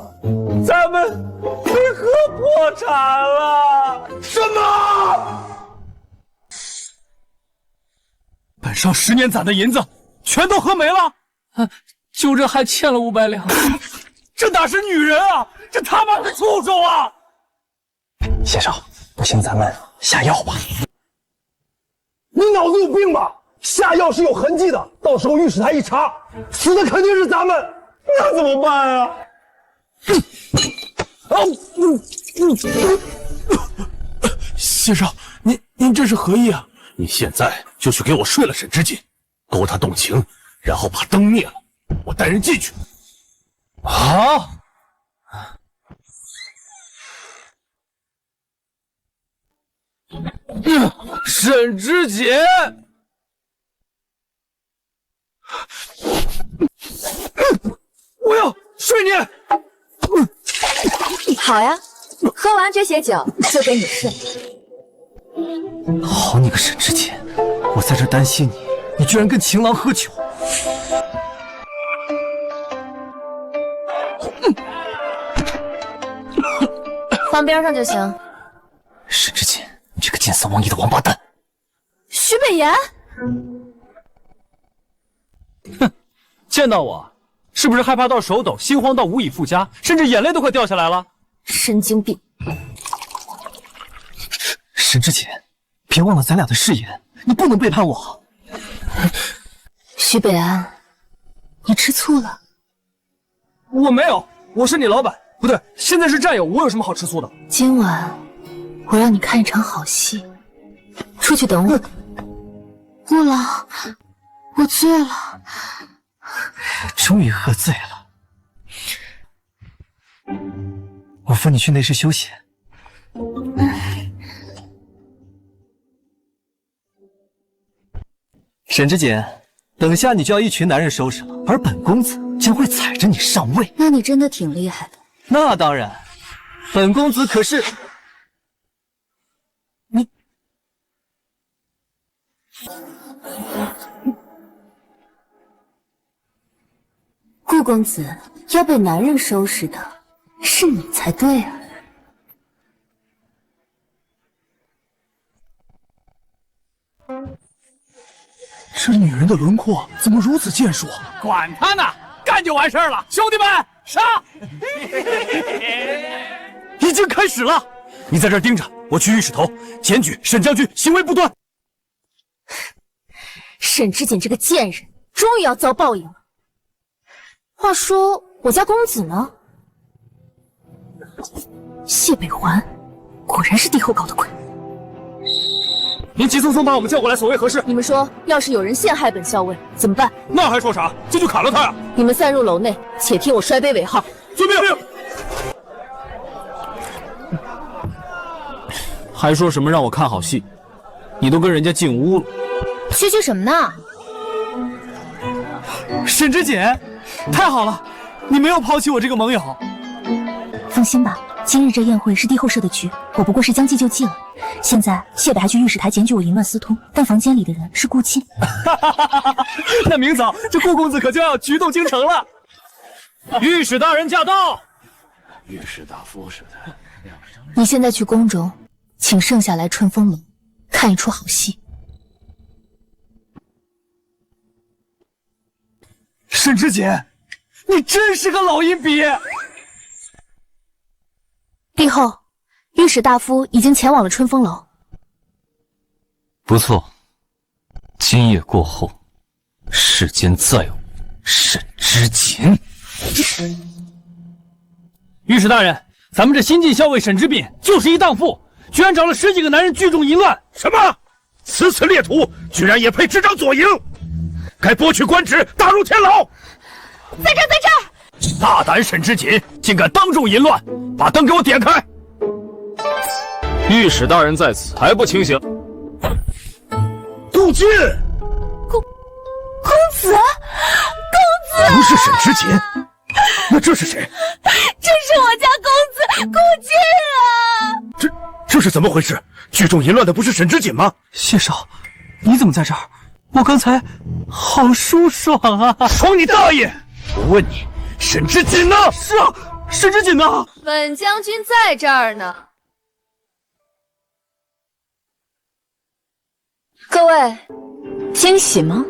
咱们会喝破产了！什么？本少10年攒的银子全都喝没了，就这还欠了500两。这哪是女人啊，这他妈是畜生啊！谢少，不行，咱们下药吧。你脑子有病吧？下药是有痕迹的，到时候御史台一查，死的肯定是咱们，那怎么办啊？谢少，您这是何意啊？你现在就去给我睡了沈知锦，勾他动情，然后把灯灭了，我带人进去。好。沈知锦，我要睡你。好呀，喝完这些酒就给你睡。好你个沈知锦，我在这担心你，你居然跟情郎喝酒。放边上就行。沈知锦，你这个见色忘义的王八蛋！徐北岩，哼，见到我是不是害怕到手抖，心慌到无以复加，甚至眼泪都快掉下来了？神经病！沈知锦，别忘了咱俩的誓言，你不能背叛我。徐北安，你吃醋了？我没有，我是你老板，不对，现在是战友，我有什么好吃醋的？今晚我让你看一场好戏，出去等我。顾老，我醉了。终于喝醉了。我扶你去内室休息。沈知锦，等下你就要一群男人收拾了，而本公子将会踩着你上位。那你真的挺厉害的。那当然，本公子可是……你……顾公子要被男人收拾的是你才对啊。这女人的轮廓怎么如此健硕？管他呢，干就完事儿了，兄弟们，杀！已经开始了，你在这儿盯着，我去御史头检举沈将军行为不端。沈知锦这个贱人，终于要遭报应了。话说我家公子呢？谢北环，果然是帝后搞的鬼。您急匆匆把我们叫过来，所谓何事？你们说，要是有人陷害本校尉，怎么办？那还说啥？进去砍了他呀！你们散入楼内，且听我摔杯为号。遵命。还说什么让我看好戏？你都跟人家进屋了，区区什么呢？沈之锦，太好了，你没有抛弃我这个盟友。放心吧，今日这宴会是帝后设的局，我不过是将计就计了。现在谢北还去御史台检举我淫乱私通，但房间里的人是顾沁。那明早这顾公子可就要局动京城了。御史大人驾到！御史大夫似的。你现在去宫中，请剩下来春风楼看一出好戏。沈之锦，你真是个老阴笔。帝后，御史大夫已经前往了春风楼。不错，今夜过后，世间再无沈之锦。御史大人，咱们这新晋校尉沈之彬就是一荡妇，居然找了10几个男人聚众淫乱。什么？此次列徒居然也配执掌左营？该剥去官职，打入天牢！在这儿，在这儿！大胆沈之锦，竟敢当众淫乱！把灯给我点开！御史大人在此，还不清醒？顾沁，公子，不是沈之锦，那这是谁？这是我家公子顾沁啊！这是怎么回事？聚众淫乱的不是沈之锦吗？谢少，你怎么在这儿？我刚才好舒爽啊！爽你大爷！我问你，沈之锦呢？是啊，沈之锦呢？本将军在这儿呢。各位，惊喜吗？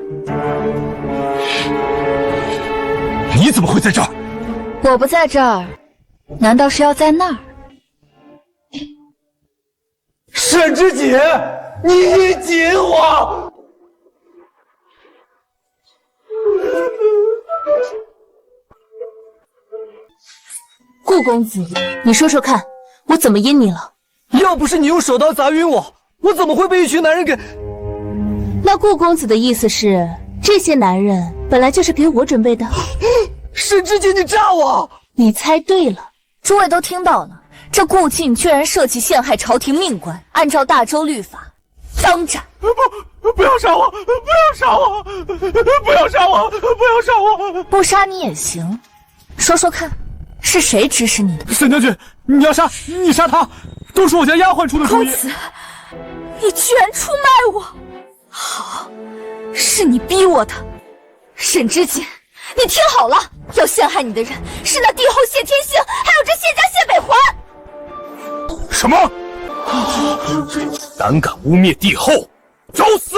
你怎么会在这儿？我不在这儿，难道是要在那儿？沈之锦，你一锦我！顾公子，你说说看，我怎么阴你了？要不是你用手刀砸晕我，我怎么会被一群男人给……那顾公子的意思是，这些男人本来就是给我准备的？沈之锦，你炸我！你猜对了，诸位都听到了，这顾沁居然设计陷害朝廷命官，按照大周律法，当斩！不要杀我！不要杀我！不要杀我！不要杀我！不杀你也行，说说看，是谁指使你的？沈将军，你要杀，你杀他，都是我家丫鬟出的主意。公子，你居然出卖我！好，是你逼我的，沈之锦，你听好了，要陷害你的人是那帝后谢天星，还有这谢家谢北环。什么？胆敢污蔑帝后，找死！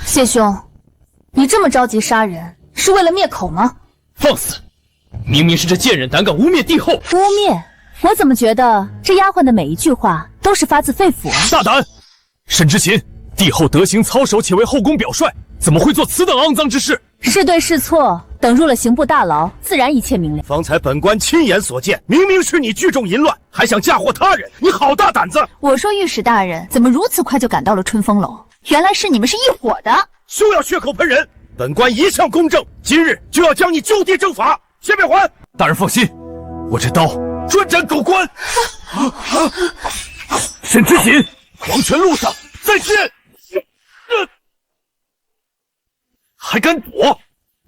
谢兄，你这么着急杀人，是为了灭口吗？放肆！明明是这贱人胆敢污蔑帝后。污蔑？我怎么觉得这丫鬟的每一句话都是发自肺腑啊？大胆！沈之锦，帝后德行操守，且为后宫表率，怎么会做此等肮脏之事？是对是错，等入了刑部大牢，自然一切明了。方才本官亲眼所见，明明是你聚众淫乱，还想嫁祸他人，你好大胆子！我说御史大人怎么如此快就赶到了春风楼？原来是你们是一伙的！休要血口喷人！本官一向公正，今日就要将你就地正法。谢北环，大人放心，我这刀专斩狗官。沈之锦，黄泉路上再见！还敢躲？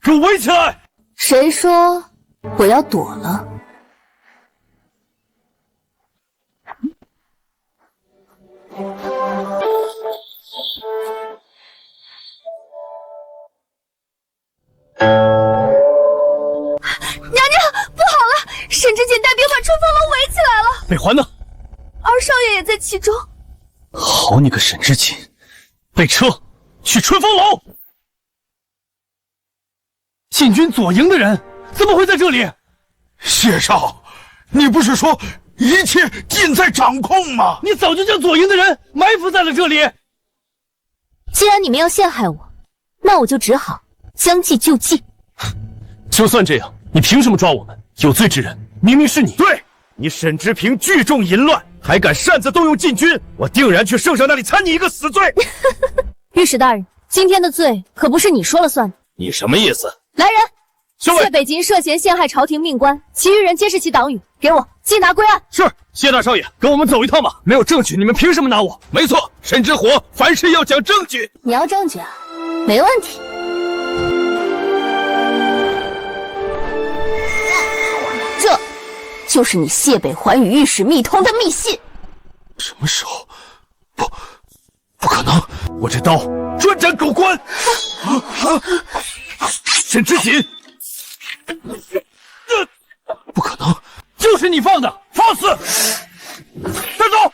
给我围起来！谁说我要躲了？娘娘，不好了！沈之锦带兵把春风楼围起来了。北环呢？二少爷也在其中。好你个沈之锦，备车去春风楼！禁军左营的人怎么会在这里？谢少，你不是说一切尽在掌控吗？你早就将左营的人埋伏在了这里。既然你们要陷害我，那我就只好将计就计。就算这样，你凭什么抓我们？有罪之人明明是你。对，你沈之平聚众淫乱，还敢擅自动用禁军，我定然去圣上那里参你一个死罪。御史大人，今天的罪可不是你说了算的。你什么意思？来人，校尉谢北极涉嫌陷害朝廷命官，其余人皆是其党羽，给我缉拿归案。是，谢大少爷，跟我们走一趟吧。没有证据，你们凭什么拿我？没错，沈之火凡事要讲证据。你要证据啊？没问题。这就是你谢北环与御史密通的密信。什么时候？不可能！我这刀专斩狗官！沈之锦，不可能，就是你放的，放肆！带走！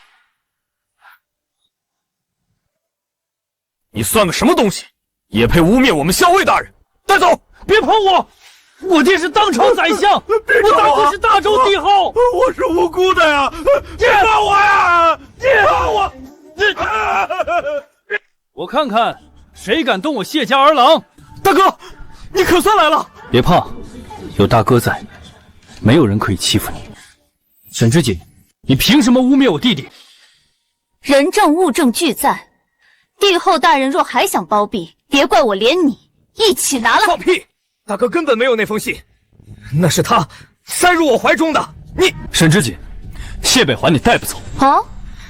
你算个什么东西，也配污蔑我们校尉大人？带走！别碰我！我爹是当朝宰相，我大哥是大周帝后，我是无辜的呀！放我呀！放我！我看看谁敢动我谢家儿郎！大哥，你可算来了！别怕，有大哥在，没有人可以欺负你。沈之锦，你凭什么污蔑我弟弟？人证物证俱在，帝后大人若还想包庇，别怪我连你一起拿了。放屁！大哥根本没有那封信，那是他塞入我怀中的。你沈之锦，谢北环你带不走。哦，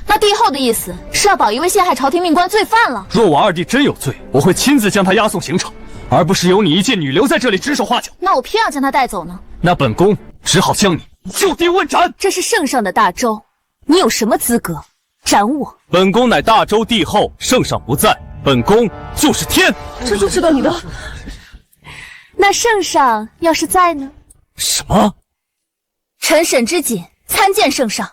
那帝后的意思是要保一位陷害朝廷命官罪犯了。若我二弟真有罪，我会亲自将他押送刑场，而不是由你一介女流在这里指手画脚。那我偏要将他带走呢？那本宫只好将你就地问斩。这是圣上的大周，你有什么资格斩我？本宫乃大周帝后，圣上不在，本宫就是天。这就知道你的。那圣上要是在呢？什么？臣沈之锦参见圣上。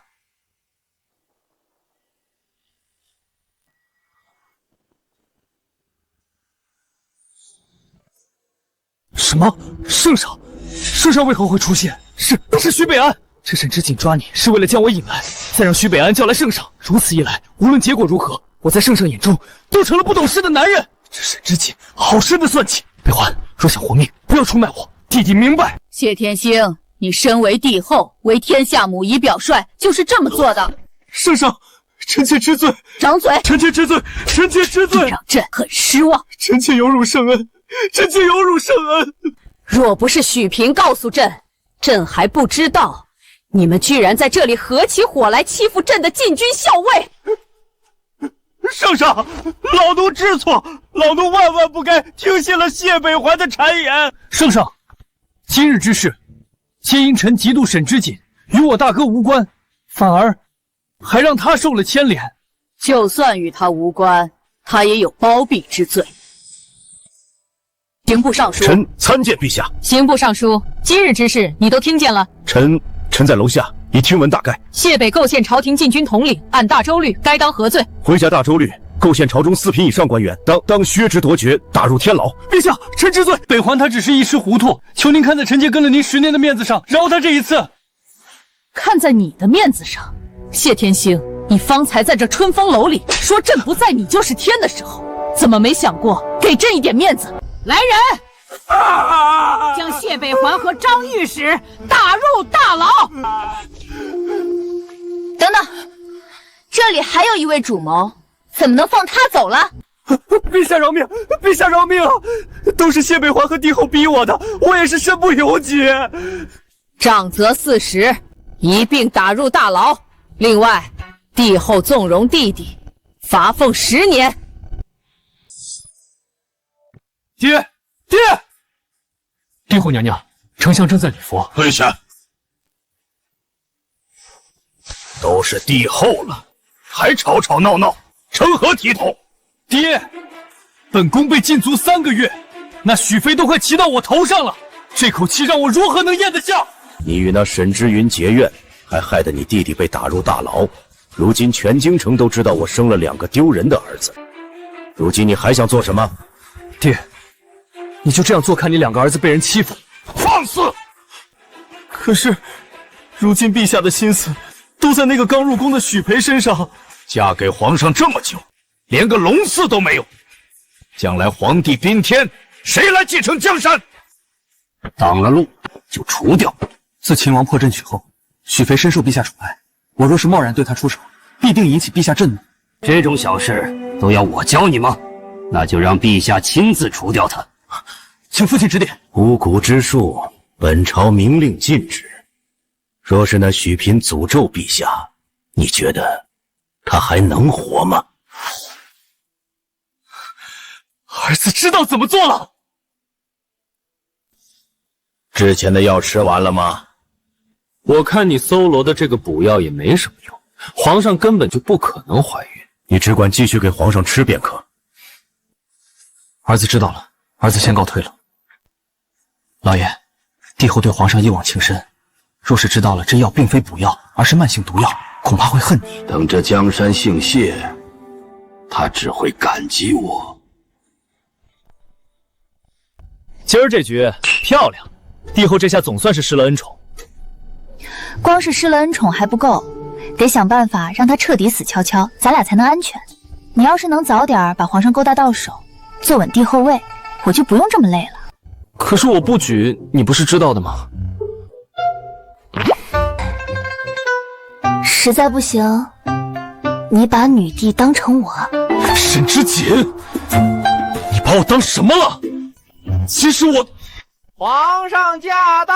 什么？圣上？圣上为何会出现？是徐北安。这沈之锦抓你是为了将我引来，再让徐北安叫来圣上。如此一来，无论结果如何，我在圣上眼中都成了不懂事的男人。这沈之锦好深的算计。北环，若想活命，不要出卖我。弟弟明白。谢天星，你身为帝后，为天下母仪表率，就是这么做的。圣上，臣妾知罪。掌嘴！臣妾知罪，臣妾知罪。让朕很失望。臣妾有辱圣恩，臣妾有辱圣恩。若不是许平告诉朕，朕还不知道你们居然在这里合起伙来欺负朕的禁军校尉。圣上，老奴知错，老奴万万不该听信了谢北环的谗言。圣上，今日之事，皆因臣嫉妒沈之锦，与我大哥无关，反而还让他受了牵连。就算与他无关，他也有包庇之罪。刑部尚书，臣参见陛下。刑部尚书，今日之事你都听见了？臣在楼下已听闻大概。谢北构陷朝廷禁军统领，按大周律，该当何罪？回家大周律，构陷朝中4品以上官员，当削职夺爵，打入天牢。陛下，臣知罪。北环他只是一时糊涂，求您看在臣妾跟了您10年的面子上，饶他这一次。看在你的面子上，谢天星，你方才在这春风楼里说朕不在你就是天的时候，怎么没想过给朕一点面子？来人！将谢北环和张御史打入大牢。等等，这里还有一位主谋，怎么能放他走了？陛下饶命！陛下饶命！都是谢北环和帝后逼我的，我也是身不由己。杖责40，一并打入大牢。另外，帝后纵容弟弟，罚俸10年。爹！帝后娘娘，丞相正在礼佛。跪下！都是帝后了，还吵吵闹闹，成何体统？爹，本宫被禁足3个月，那许妃都快骑到我头上了，这口气让我如何能咽得下？你与那沈之云结怨，还害得你弟弟被打入大牢。如今全京城都知道我生了2个丢人的儿子，如今你还想做什么？爹，你就这样坐看你2个儿子被人欺负？放肆！可是，如今陛下的心思都在那个刚入宫的许培身上。嫁给皇上这么久，连个龙嗣都没有，将来皇帝宾天，谁来继承江山？挡了路就除掉。自秦王破阵取后，许肥深受陛下宠爱，我若是贸然对他出手，必定引起陛下震怒。这种小事都要我教你吗？那就让陛下亲自除掉他。请父亲指点。巫蛊之术，本朝明令禁止。若是那许嫔诅咒陛下，你觉得他还能活吗？儿子知道怎么做了。之前的药吃完了吗？我看你搜罗的这个补药也没什么用，皇上根本就不可能怀孕。你只管继续给皇上吃便可。儿子知道了，儿子先告退了。老爷，帝后对皇上一往情深，若是知道了这药并非补药，而是慢性毒药，恐怕会恨你。等这江山姓谢，他只会感激我。今儿这局漂亮，帝后这下总算是施了恩宠。光是施了恩宠还不够，得想办法让他彻底死翘翘，咱俩才能安全。你要是能早点把皇上勾搭到手，坐稳帝后位，我就不用这么累了。可是我不举，你不是知道的吗？实在不行，你把女帝当成我。沈之锦，你把我当什么了？其实我……皇上驾到！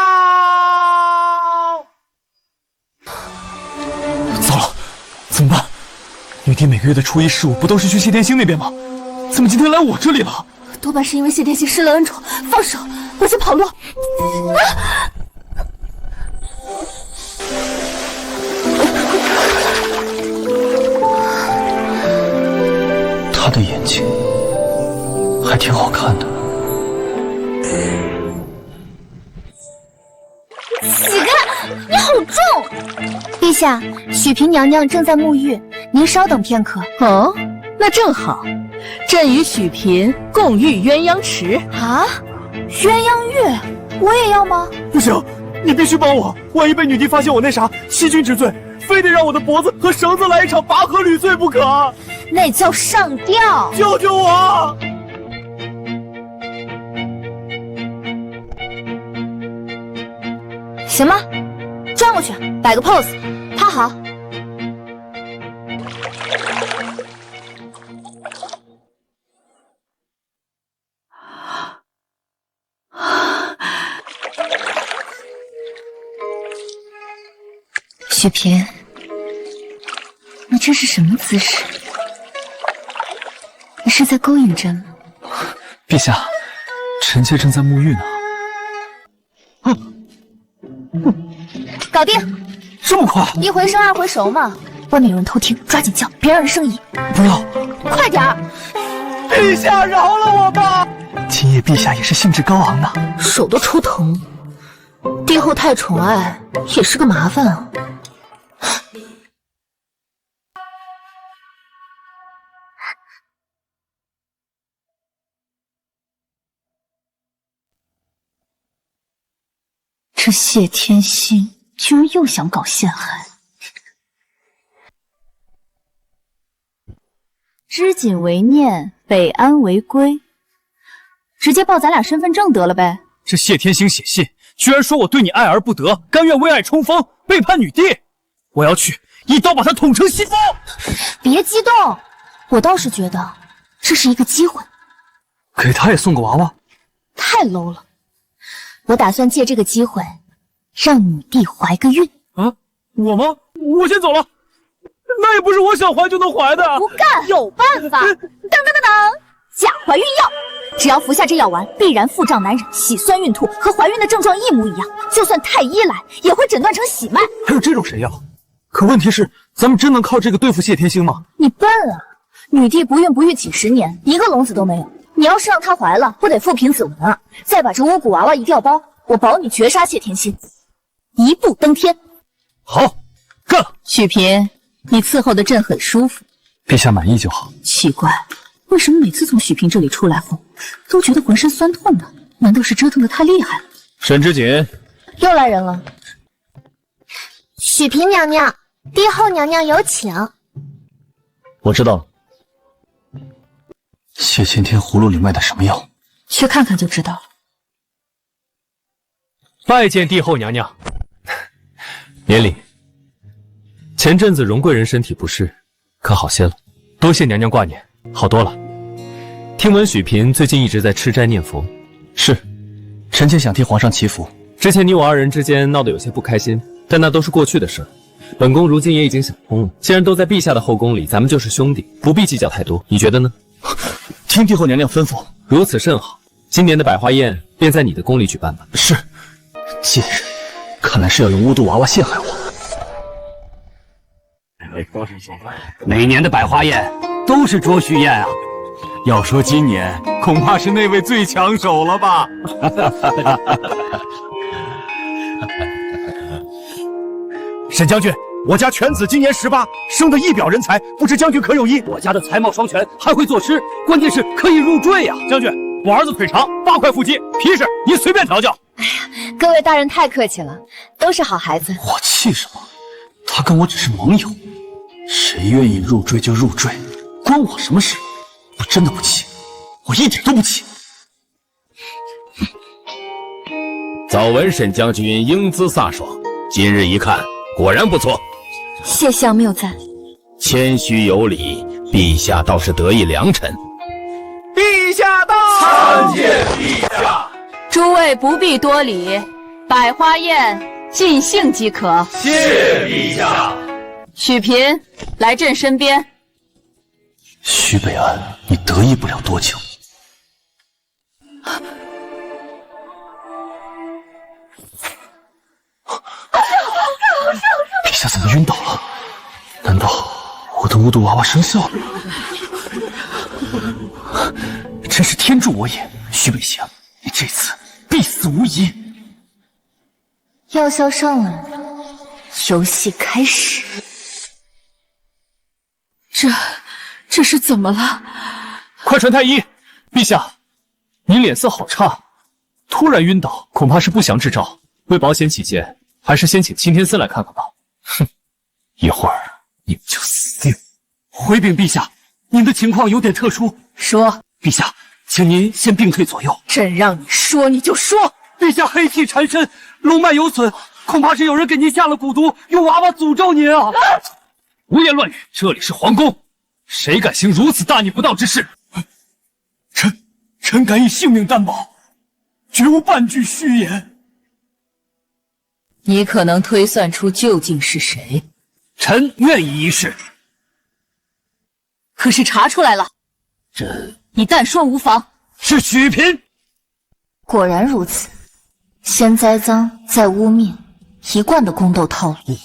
糟了，怎么办？女帝每个月的初一、15不都是去谢天星那边吗？怎么今天来我这里了？多半是因为谢天星施了恩宠，放手，我先跑路。他的眼睛还挺好看的。起开！你好重！陛下，许嫔娘娘正在沐浴，您稍等片刻。哦，那正好，朕与许嫔共浴鸳鸯池啊！鸳鸯浴，我也要吗？不行，你必须帮我，万一被女帝发现我那啥欺君之罪，非得让我的脖子和绳子来一场拔河履罪不可。那叫上吊！救救我！行吗？转过去，摆个 pose， 趴好。许嫔，你这是什么姿势？你是在勾引朕吗？陛下，臣妾正在沐浴呢。搞定！这么快？一回生二回熟嘛。外面有人偷听，抓紧叫，别让人生疑。不要！快点儿！陛下饶了我吧！今夜陛下也是兴致高昂呢，手都抽疼。帝后太宠爱也是个麻烦啊。这谢天星居然又想搞陷害。织锦为念，北安为归，直接报咱俩身份证得了呗。这谢天星写信，居然说我对你爱而不得，甘愿为爱冲锋，背叛女帝。我要去一刀把他捅成西风。别激动，我倒是觉得这是一个机会。给他也送个娃娃，太 low 了。我打算借这个机会，让女帝怀个孕。啊，我吗？我先走了。那也不是我想怀就能怀的。不干，有办法。当当当当，假怀孕药，只要服下这药丸，必然腹胀难忍、喜酸孕吐，和怀孕的症状一模一样。就算太医来，也会诊断成喜脉。还有这种神药？可问题是，咱们真能靠这个对付谢天星吗？你笨啊！女帝不孕不育几十年，一个龙子都没有。你要是让她怀了，不得复评子文啊！再把这巫蛊娃娃一调包，我保你绝杀谢天星，一步登天。好，干了！许嫔，你伺候的朕很舒服，陛下满意就好。奇怪，为什么每次从许嫔这里出来后，都觉得浑身酸痛的？难道是折腾的太厉害了？沈之锦，又来人了。许嫔娘娘，帝后娘娘有请。我知道了。谢天天葫芦里卖的什么药？去看看就知道了。拜见帝后娘娘。年龄，前阵子荣贵人身体不适，可好些了？多谢娘娘挂念，好多了。听闻许嫔最近一直在吃斋念佛。是，臣妾想替皇上祈福。之前你我二人之间闹得有些不开心，但那都是过去的事。本宫如今也已经想通了，既然都在陛下的后宫里，咱们就是兄弟，不必计较太多。你觉得呢？听帝后娘娘吩咐。如此甚好。今年的百花宴便在你的宫里举办吧。是。贱人，看来是要用巫毒娃娃陷害我。每年的百花宴都是卓旭宴啊。要说今年恐怕是那位最抢手了吧？沈将军，我家犬子今年18，生得一表人才，不知将军可有意？我家的才貌双全，还会作诗，关键是可以入赘呀！将军，我儿子腿长，8块腹肌，皮实，您随便调教。哎呀，各位大人太客气了，都是好孩子。我气什么？他跟我只是盟友，谁愿意入赘就入赘，关我什么事？我真的不气，我一点都不气。早闻沈将军英姿飒爽，今日一看，果然不错。谢相谬赞。谦虚有礼，陛下倒是得意良臣。陛下到！参见陛下。诸位不必多礼，百花宴尽兴即可。谢陛下。许嫔，来朕身边。徐北安，你得意不了多久。陛下怎么晕倒了？难道我的巫毒娃娃生效了？真是天助我也！徐北祥，你这次必死无疑。药效上来了，游戏开始。这是怎么了？快传太医！陛下，您脸色好差，突然晕倒，恐怕是不祥之兆。为保险起见，还是先请钦天司来看看吧。哼，一会儿你们就死定了。回禀陛下，您的情况有点特殊。说，陛下，请您先并退左右。朕让你说你就说。陛下黑气缠身，龙脉有损，恐怕是有人给您下了蛊毒，用娃娃诅咒您啊！胡言乱语，这里是皇宫，谁敢行如此大逆不道之事？臣敢以性命担保，绝无半句虚言。你可能推算出究竟是谁？臣愿意一试。可是查出来了，你但说无妨。是许嫔。果然如此，先栽赃，再污蔑，一贯的宫斗套路。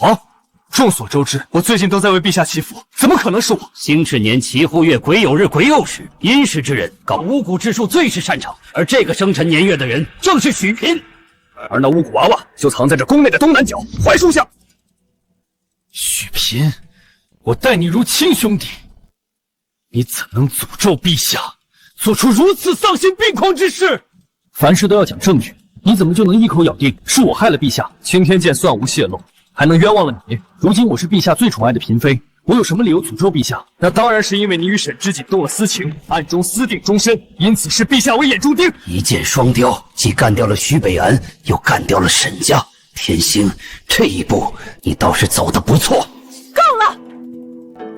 众所周知，我最近都在为陛下祈福，怎么可能是我？辛酉年祈福月癸酉日癸酉时，阴时之人搞巫蛊之术最是擅长，而这个生辰年月的人正是许嫔。而那巫蛊娃娃就藏在这宫内的东南角槐树下。许嫔，我待你如亲兄弟，你怎能诅咒陛下，做出如此丧心病狂之事？凡事都要讲证据，你怎么就能一口咬定是我害了陛下？青天剑算无泄露，还能冤枉了你？如今我是陛下最宠爱的嫔妃，我有什么理由诅咒陛下？那当然是因为你与沈知锦动了私情，暗中私定终身，因此视陛下为眼中钉。一箭双雕，既干掉了徐北安，又干掉了沈家。天星，这一步你倒是走得不错。够了，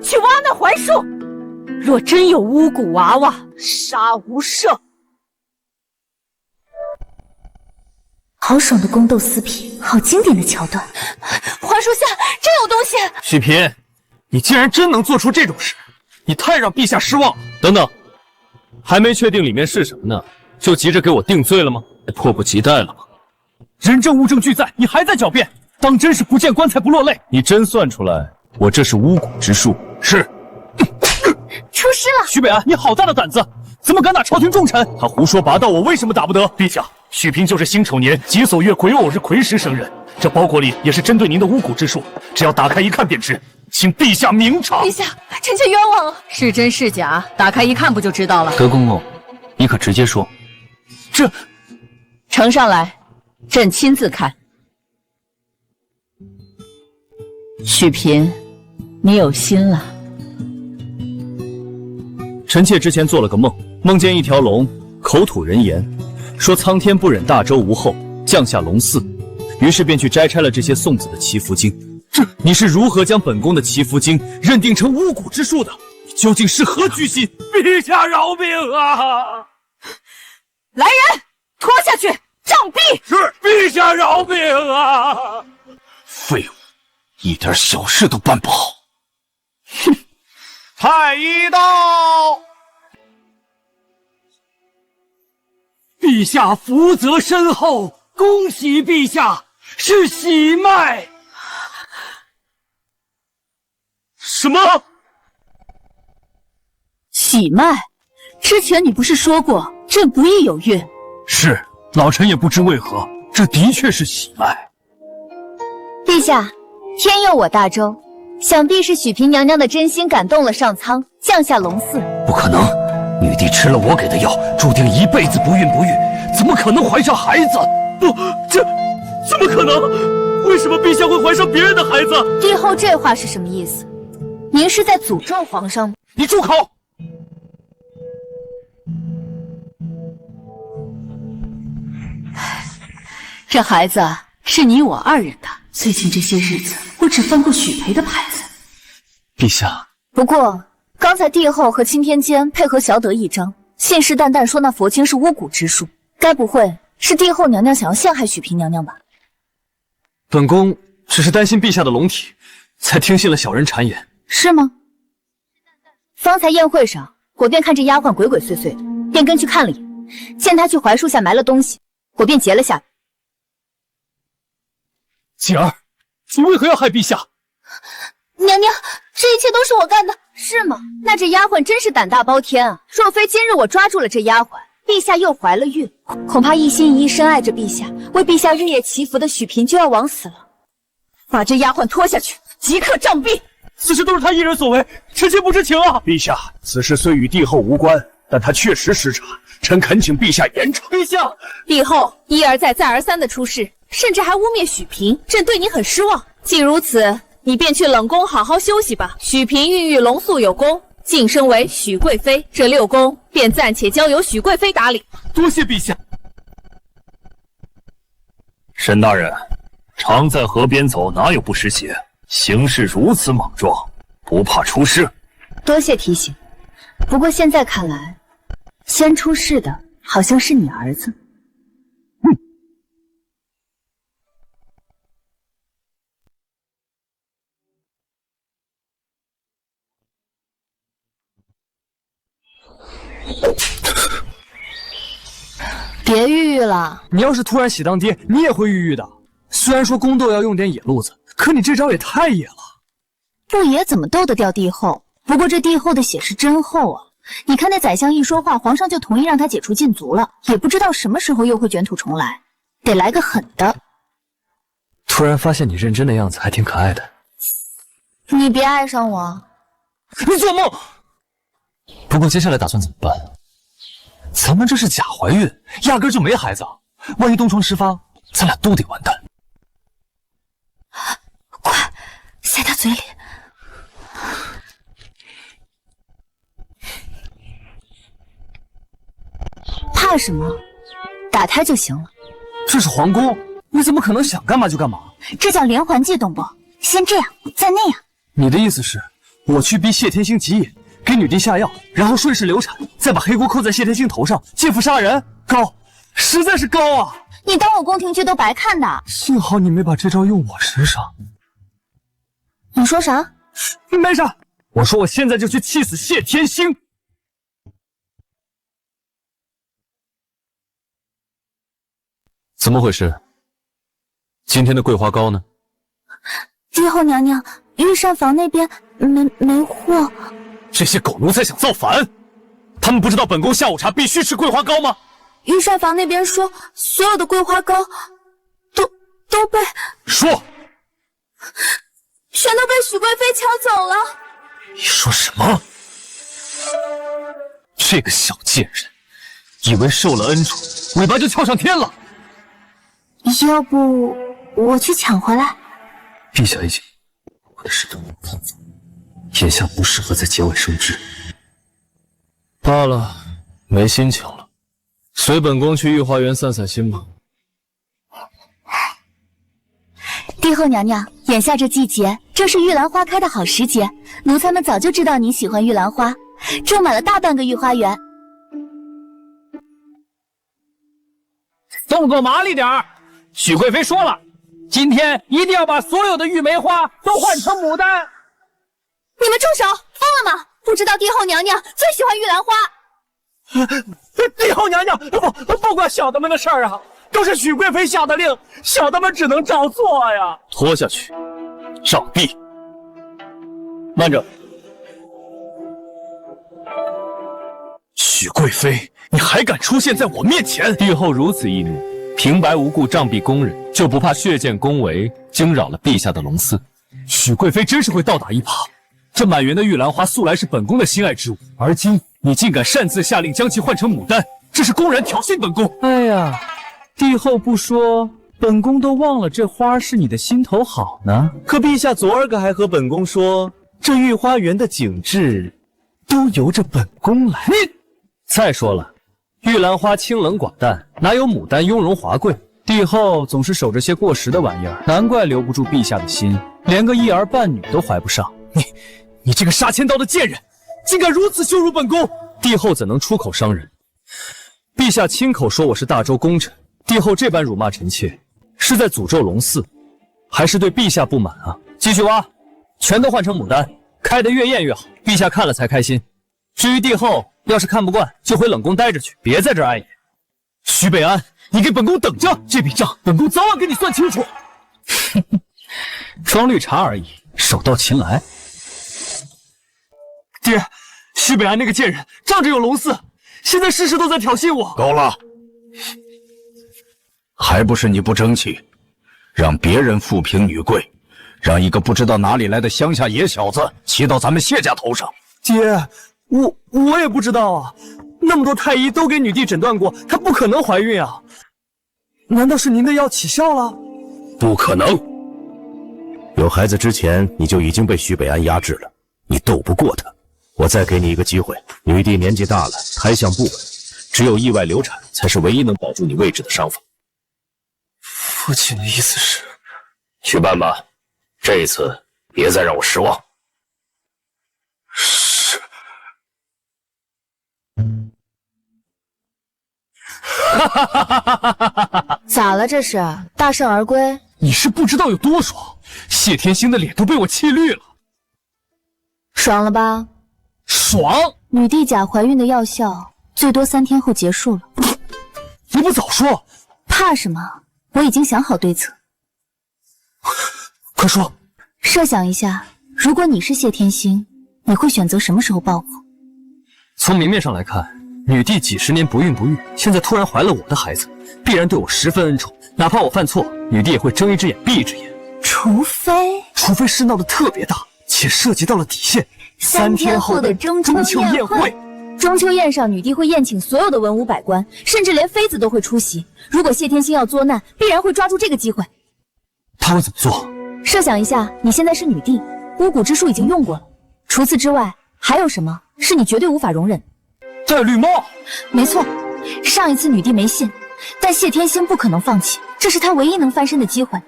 去挖那槐树。若真有巫蛊娃娃，杀无赦。好爽的宫斗撕皮，好经典的桥段。槐树下真有东西！许嫔，你竟然真能做出这种事，你太让陛下失望了。等等，还没确定里面是什么呢，就急着给我定罪了吗？迫不及待了吗？人证物证俱在，你还在狡辩，当真是不见棺材不落泪。你真算出来我这是巫蛊之术？是。出师了！徐北安，你好大的胆子，怎么敢打朝廷重臣？他胡说八道，我为什么打不得？陛下，许嫔就是辛丑年己叟月癸酉日癸时生人，这包裹里也是针对您的巫蛊之术，只要打开一看便知，请陛下明察。陛下，臣妾冤枉了。是真是假，打开一看不就知道了？德公公，你可直接说。这呈上来，朕亲自看。许嫔，你有心了。臣妾之前做了个梦，梦见一条龙口吐人言，说苍天不忍大周无后，降下龙嗣，于是便去摘拆了这些送子的祈福经。你是如何将本宫的祈福经认定成巫蛊之术的？你究竟是何居心？陛下饶命啊！来人，拖下去，杖毙！是，陛下饶命啊！废物，一点小事都办不好。哼！太医到，陛下福泽深厚，恭喜陛下，是喜脉。什么？喜脉？之前你不是说过朕不宜有孕？是，老臣也不知为何，这的确是喜脉。陛下，天佑我大周，想必是许平娘娘的真心感动了上苍，降下龙嗣。不可能，女帝吃了我给的药，注定一辈子不孕不育，怎么可能怀上孩子？不，这怎么可能？为什么陛下会怀上别人的孩子？帝后这话是什么意思？您是在诅咒皇上吗？你住口！这孩子是你我二人的。最近这些日子，我只翻过许培的牌子。陛下，不过刚才帝后和钦天监配合小德一章，信誓旦旦说那佛经是巫蛊之术，该不会是帝后娘娘想要陷害许平娘娘吧？本宫只是担心陛下的龙体，才听信了小人谗言。是吗？方才宴会上，我便看这丫鬟鬼鬼祟祟的，便跟去看了一眼，见她去槐树下埋了东西，我便截了下来。锦儿，你为何要害陛下？娘娘，这一切都是我干的，是吗？那这丫鬟真是胆大包天啊！若非今日我抓住了这丫鬟，陛下又怀了孕，恐怕一心一意深爱着陛下、为陛下日夜祈福的许平就要枉死了。把这丫鬟拖下去，即刻杖毙！此事都是他一人所为，臣妾不知情啊！陛下，此事虽与帝后无关，但他确实失察，臣恳请陛下严惩。陛下，帝后一而再、再而三的出事，甚至还污蔑许平，朕对你很失望。既如此，你便去冷宫好好休息吧。许平孕育龙素有功，晋升为许贵妃，这6宫便暂且交由许贵妃打理。多谢陛下。沈大人，常在河边走，哪有不湿鞋？行事如此莽撞，不怕出事？多谢提醒。不过现在看来，先出事的好像是你儿子。别郁郁了。你要是突然喜当爹，你也会郁郁的。虽然说宫斗要用点野路子，可你这招也太野了。不野怎么斗得掉帝后？不过这帝后的血是真厚啊！你看那宰相一说话，皇上就同意让他解除禁足了，也不知道什么时候又会卷土重来，得来个狠的。突然发现你认真的样子还挺可爱的。你别爱上我。你做梦！不过接下来打算怎么办？咱们这是假怀孕，压根就没孩子，万一东窗事发，咱俩都得完蛋。快，塞他嘴里。怕什么？打胎就行了。这是皇宫，你怎么可能想干嘛就干嘛？这叫连环计，懂不？先这样，再那样。你的意思是，我去逼谢天星急眼，给女帝下药，然后顺势流产，再把黑锅扣在谢天星头上，借腹杀人？高，实在是高啊！你当我宫廷剧都白看的？幸好你没把这招用我身上。你说啥？没啥，我说我现在就去气死谢天星。怎么回事？今天的桂花糕呢？帝后娘娘，御膳房那边没货。这些狗奴才想造反，他们不知道本宫下午茶必须吃桂花糕吗？御膳房那边说，所有的桂花糕都被说，全都被许贵妃抢走了。你说什么？这个小贱人，以为受了恩宠，尾巴就翘上天了。要不我去抢回来？陛下已经我的事等我看法，眼下不适合再节外生枝。罢了，没心情了。随本宫去御花园散散心吧。帝后娘娘，眼下这季节正是玉兰花开的好时节，奴才们早就知道您喜欢玉兰花，种满了大半个御花园。动作麻利点儿！许贵妃说了，今天一定要把所有的玉梅花都换成牡丹。你们住手！疯了吗？不知道帝后娘娘最喜欢玉兰花。帝后娘娘不管小的们的事儿啊，都是许贵妃下的令，小的们只能照做呀。拖下去，杖毙！慢着，许贵妃，你还敢出现在我面前？帝后如此易怒，平白无故杖毙宫人，就不怕血溅宫闱，惊扰了陛下的龙嗣？许贵妃真是会倒打一耙。这满园的玉兰花素来是本宫的心爱之物，而今你竟敢擅自下令将其换成牡丹，这是公然挑衅本宫！哎呀，帝后不说，本宫都忘了这花是你的心头好呢。可陛下昨儿个还和本宫说，这御花园的景致都由着本宫来。你再说了，玉兰花清冷寡淡，哪有牡丹雍容华贵？帝后总是守着些过时的玩意儿，难怪留不住陛下的心，连个一儿半女都怀不上。你这个杀千刀的贱人，竟敢如此羞辱本宫！帝后怎能出口伤人？陛下亲口说我是大周功臣，帝后这般辱骂臣妾，是在诅咒龙嗣，还是对陛下不满啊？继续挖，全都换成牡丹，开得越艳越好，陛下看了才开心。至于帝后，要是看不惯，就回冷宫待着去，别在这儿碍眼。徐北安，你给本宫等着，这笔账本宫早晚跟你算清楚。装绿茶而已，手到擒来。爹，徐北安那个贱人仗着有龙嗣，现在事事都在挑衅我。够了，还不是你不争气，让别人富平女贵，让一个不知道哪里来的乡下野小子骑到咱们谢家头上。爹，我也不知道啊，那么多太医都给女帝诊断过，她不可能怀孕啊。难道是您的药起效了？不可能，有孩子之前你就已经被徐北安压制了，你斗不过他。我再给你一个机会，女帝年纪大了，胎相不稳，只有意外流产才是唯一能保住你位置的商法。父亲的意思是，去办吧，这一次别再让我失望。是。咋了这是？大胜而归？你是不知道有多爽，谢天星的脸都被我气绿了。爽了吧？爽！女帝假怀孕的药效最多3天后结束了。你不早说！怕什么？我已经想好对策。快说！设想一下，如果你是谢天星，你会选择什么时候报复？从明面上来看，女帝几十年不孕不育，现在突然怀了我的孩子，必然对我十分恩宠。哪怕我犯错，女帝也会睁一只眼闭一只眼。除非事闹得特别大，且涉及到了底线。3天后的中秋宴会，中秋宴上，女帝会宴请所有的文武百官，甚至连妃子都会出席。如果谢天星要作难，必然会抓住这个机会。他会怎么做？设想一下，你现在是女帝，巫蛊之术已经用过了。除此之外，还有什么是你绝对无法容忍？戴绿帽。没错，上一次女帝没信，但谢天星不可能放弃，这是他唯一能翻身的机会。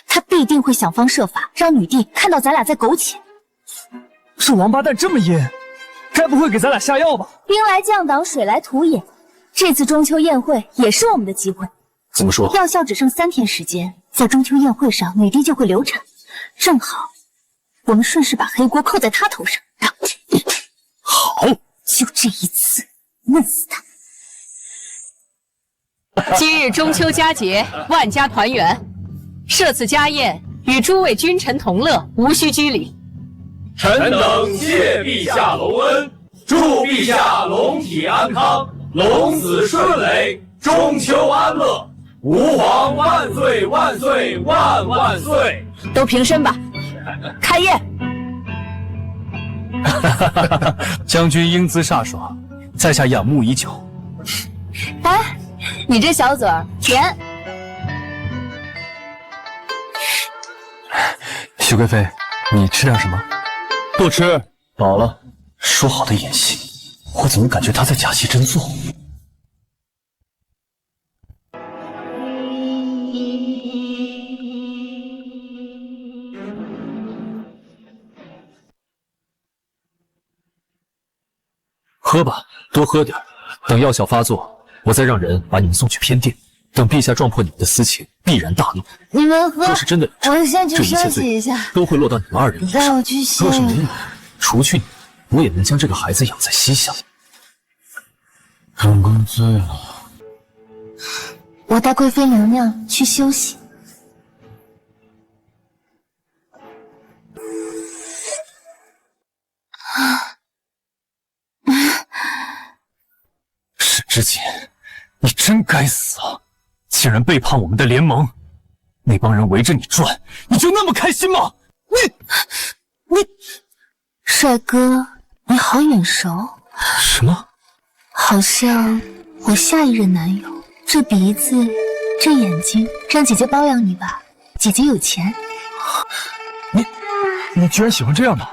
他必定会想方设法让女帝看到咱俩在苟且。这王八蛋这么阴，该不会给咱俩下药吧？兵来将挡，水来土掩。这次中秋宴会也是我们的机会。怎么说？药效只剩3天时间，在中秋宴会上，女帝就会流产，正好，我们顺势把黑锅扣在她头上。好，就这一次，弄死她。今日中秋佳节，万家团圆，设此家宴，与诸位君臣同乐，无需拘礼。臣等谢陛下隆恩，祝陛下龙体安康，龙子顺累，中秋安乐，吾皇万岁万岁万万岁！都平身吧，开宴。将军英姿飒爽，在下仰慕已久。哎，你这小嘴儿甜。许贵妃，你吃点什么？不吃，饱了。说好的演戏，我怎么感觉他在假戏真做？喝吧，多喝点。等药效发作，我再让人把你们送去偏殿。等陛下撞破你们的私情，必然大怒。你们喝。若是真的忍我先去休这一切罪息一下。都会落到你们二人你头上。带我去歇。若是没你，除去你，我也能将这个孩子养在西夏。本宫醉了。我带贵妃娘娘去休息。沈之锦，你真该死啊！竟然背叛我们的联盟，那帮人围着你转，你就那么开心吗？你，帅哥，你好眼熟。什么？好像我下一任男友。这鼻子，这眼睛，让姐姐包养你吧，姐姐有钱。你居然喜欢这样的？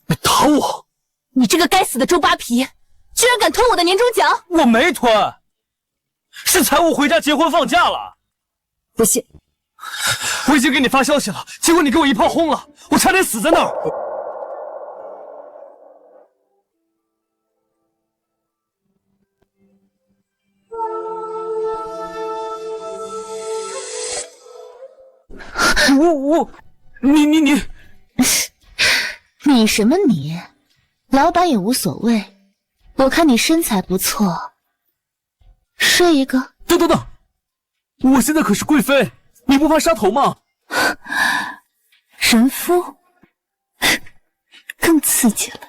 你打我！你这个该死的周扒皮，居然敢吞我的年终奖！我没吞，是财务回家结婚放假了。不信，我已经给你发消息了，结果你给我一炮轰了，我差点死在那儿。你你什么你？老板也无所谓。我看你身材不错，睡一个。等，我现在可是贵妃，你不怕杀头吗？人夫更刺激了。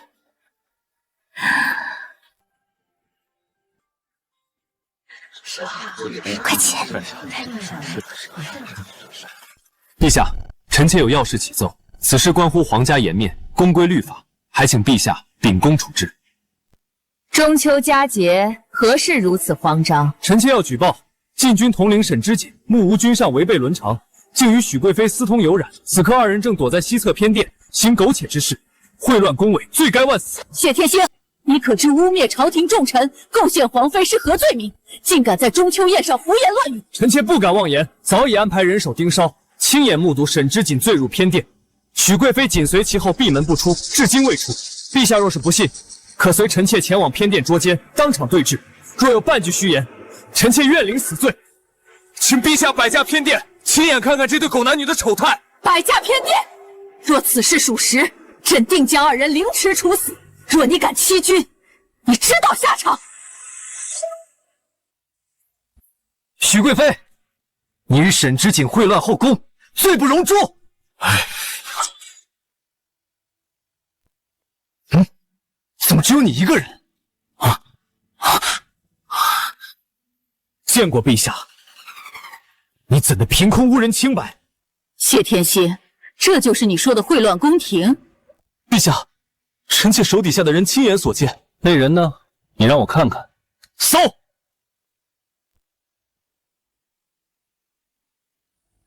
快起！陛下，臣妾有要事启奏，此事关乎皇家颜面，公规律法，还请陛下秉公处置。中秋佳节，何事如此慌张？臣妾要举报禁军统领沈之锦、目无君上违背伦常，竟与许贵妃私通有染。此刻二人正躲在西侧偏殿，行苟且之事，秽乱宫闱，罪该万死。谢天星，你可知污蔑朝廷重臣、构陷皇妃是何罪名？竟敢在中秋宴上胡言乱语！臣妾不敢妄言，早已安排人手盯梢，亲眼目睹沈之锦坠入偏殿，许贵妃紧随其后闭门不出，至今未出。陛下若是不信，可随臣妾前往偏殿捉奸，当场对质。若有半句虚言，臣妾愿领死罪。请陛下摆驾偏殿，亲眼看看这对狗男女的丑态。摆驾偏殿，若此事属实，朕定将二人凌迟处死。若你敢欺君，你知道下场。许贵妃，你与沈之锦秽乱后宫，罪不容诛。怎么只有你一个人？见过陛下，你怎能凭空污人清白？谢天蝎，这就是你说的秽乱宫廷？陛下，臣妾手底下的人亲眼所见。那人呢？你让我看看。搜！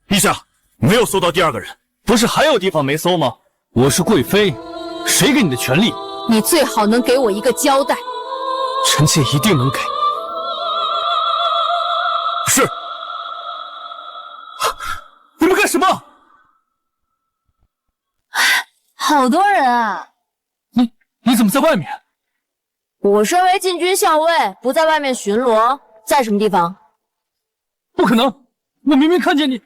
陛下，没有搜到第二个人，不是还有地方没搜吗？我是贵妃，谁给你的权利？你最好能给我一个交代。臣妾一定能给。是。你们干什么？好多人啊！你怎么在外面？我身为禁军校尉，不在外面巡逻，在什么地方？不可能！我明明看见你。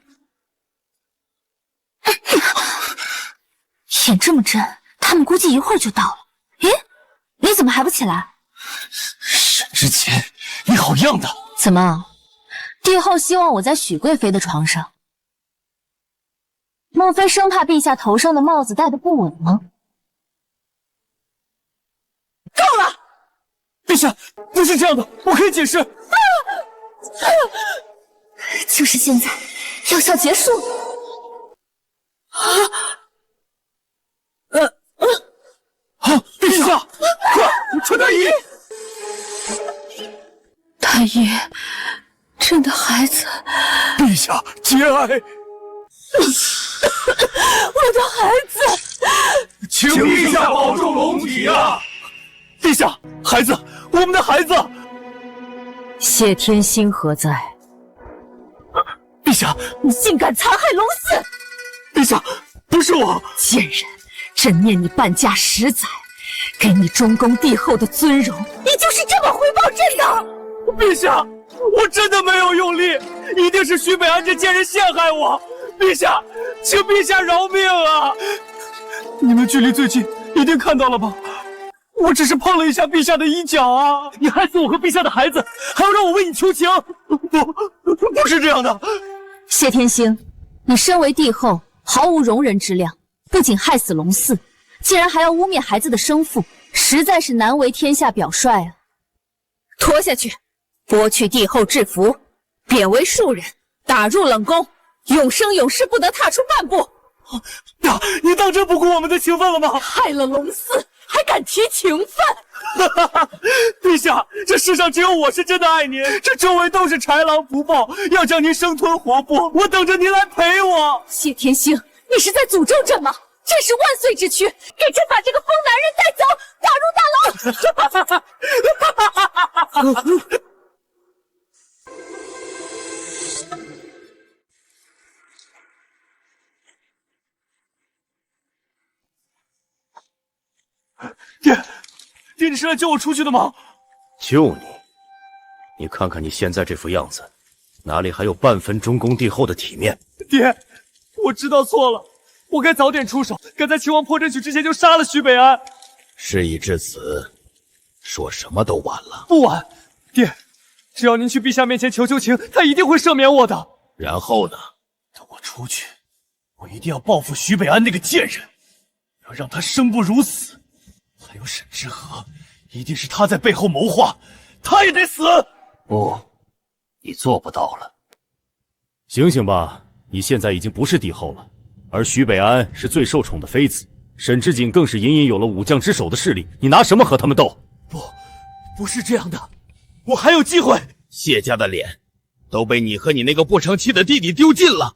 眼这么真，他们估计一会儿就到了。咦，你怎么还不起来？沈之锦，你好样的！怎么，帝后希望我在许贵妃的床上？莫非生怕陛下头上的帽子戴得不稳吗？够了！陛下，不是这样的，我可以解释。就是现在，药效结束。陛下，快传太医！太医，朕的孩子。陛下节哀。我的孩子，请陛下保重龙体啊！陛下，孩子，我们的孩子。谢天星何在？陛下，你竟敢残害龙嗣！陛下，不是我！贱人，朕念你半价10载，给你中宫帝后的尊荣，你就是这么回报朕的？陛下，我真的没有用力，一定是徐北安这贱人陷害我。陛下，请陛下饶命啊！你们距离最近，一定看到了吧？我只是碰了一下陛下的衣角啊！你害死我和陛下的孩子，还要让我为你求情？不是这样的。谢天星，你身为帝后，毫无容人之量，不仅害死龙嗣，竟然还要污蔑孩子的生父，实在是难为天下表率啊！拖下去，剥去帝后制服，贬为庶人，打入冷宫，永生永世不得踏出半步。你当真不顾我们的情分了吗？害了龙嗣，还敢提情分？陛下，这世上只有我是真的爱您，这周围都是豺狼狐豹，要将您生吞活剥，我等着您来陪我。谢天星，你是在诅咒朕吗？朕是万岁之躯，给朕把这个疯男人带走，打入大牢。爹，你是来救我出去的吗？救你？你看看你现在这副样子，哪里还有半分中宫帝后的体面？爹，我知道错了，我该早点出手，该在秦王破阵曲之前就杀了徐北安。事已至此，说什么都晚了。不晚，爹，只要您去陛下面前求求情，他一定会赦免我的。然后呢？等我出去，我一定要报复徐北安那个贱人，要让他生不如死。还有沈之和，一定是他在背后谋划，他也得死。不，你做不到了。醒醒吧，你现在已经不是帝后了，而徐北安是最受宠的妃子，沈之锦更是隐隐有了武将之首的势力，你拿什么和他们斗？不是这样的，我还有机会。谢家的脸都被你和你那个不成器的弟弟丢尽了，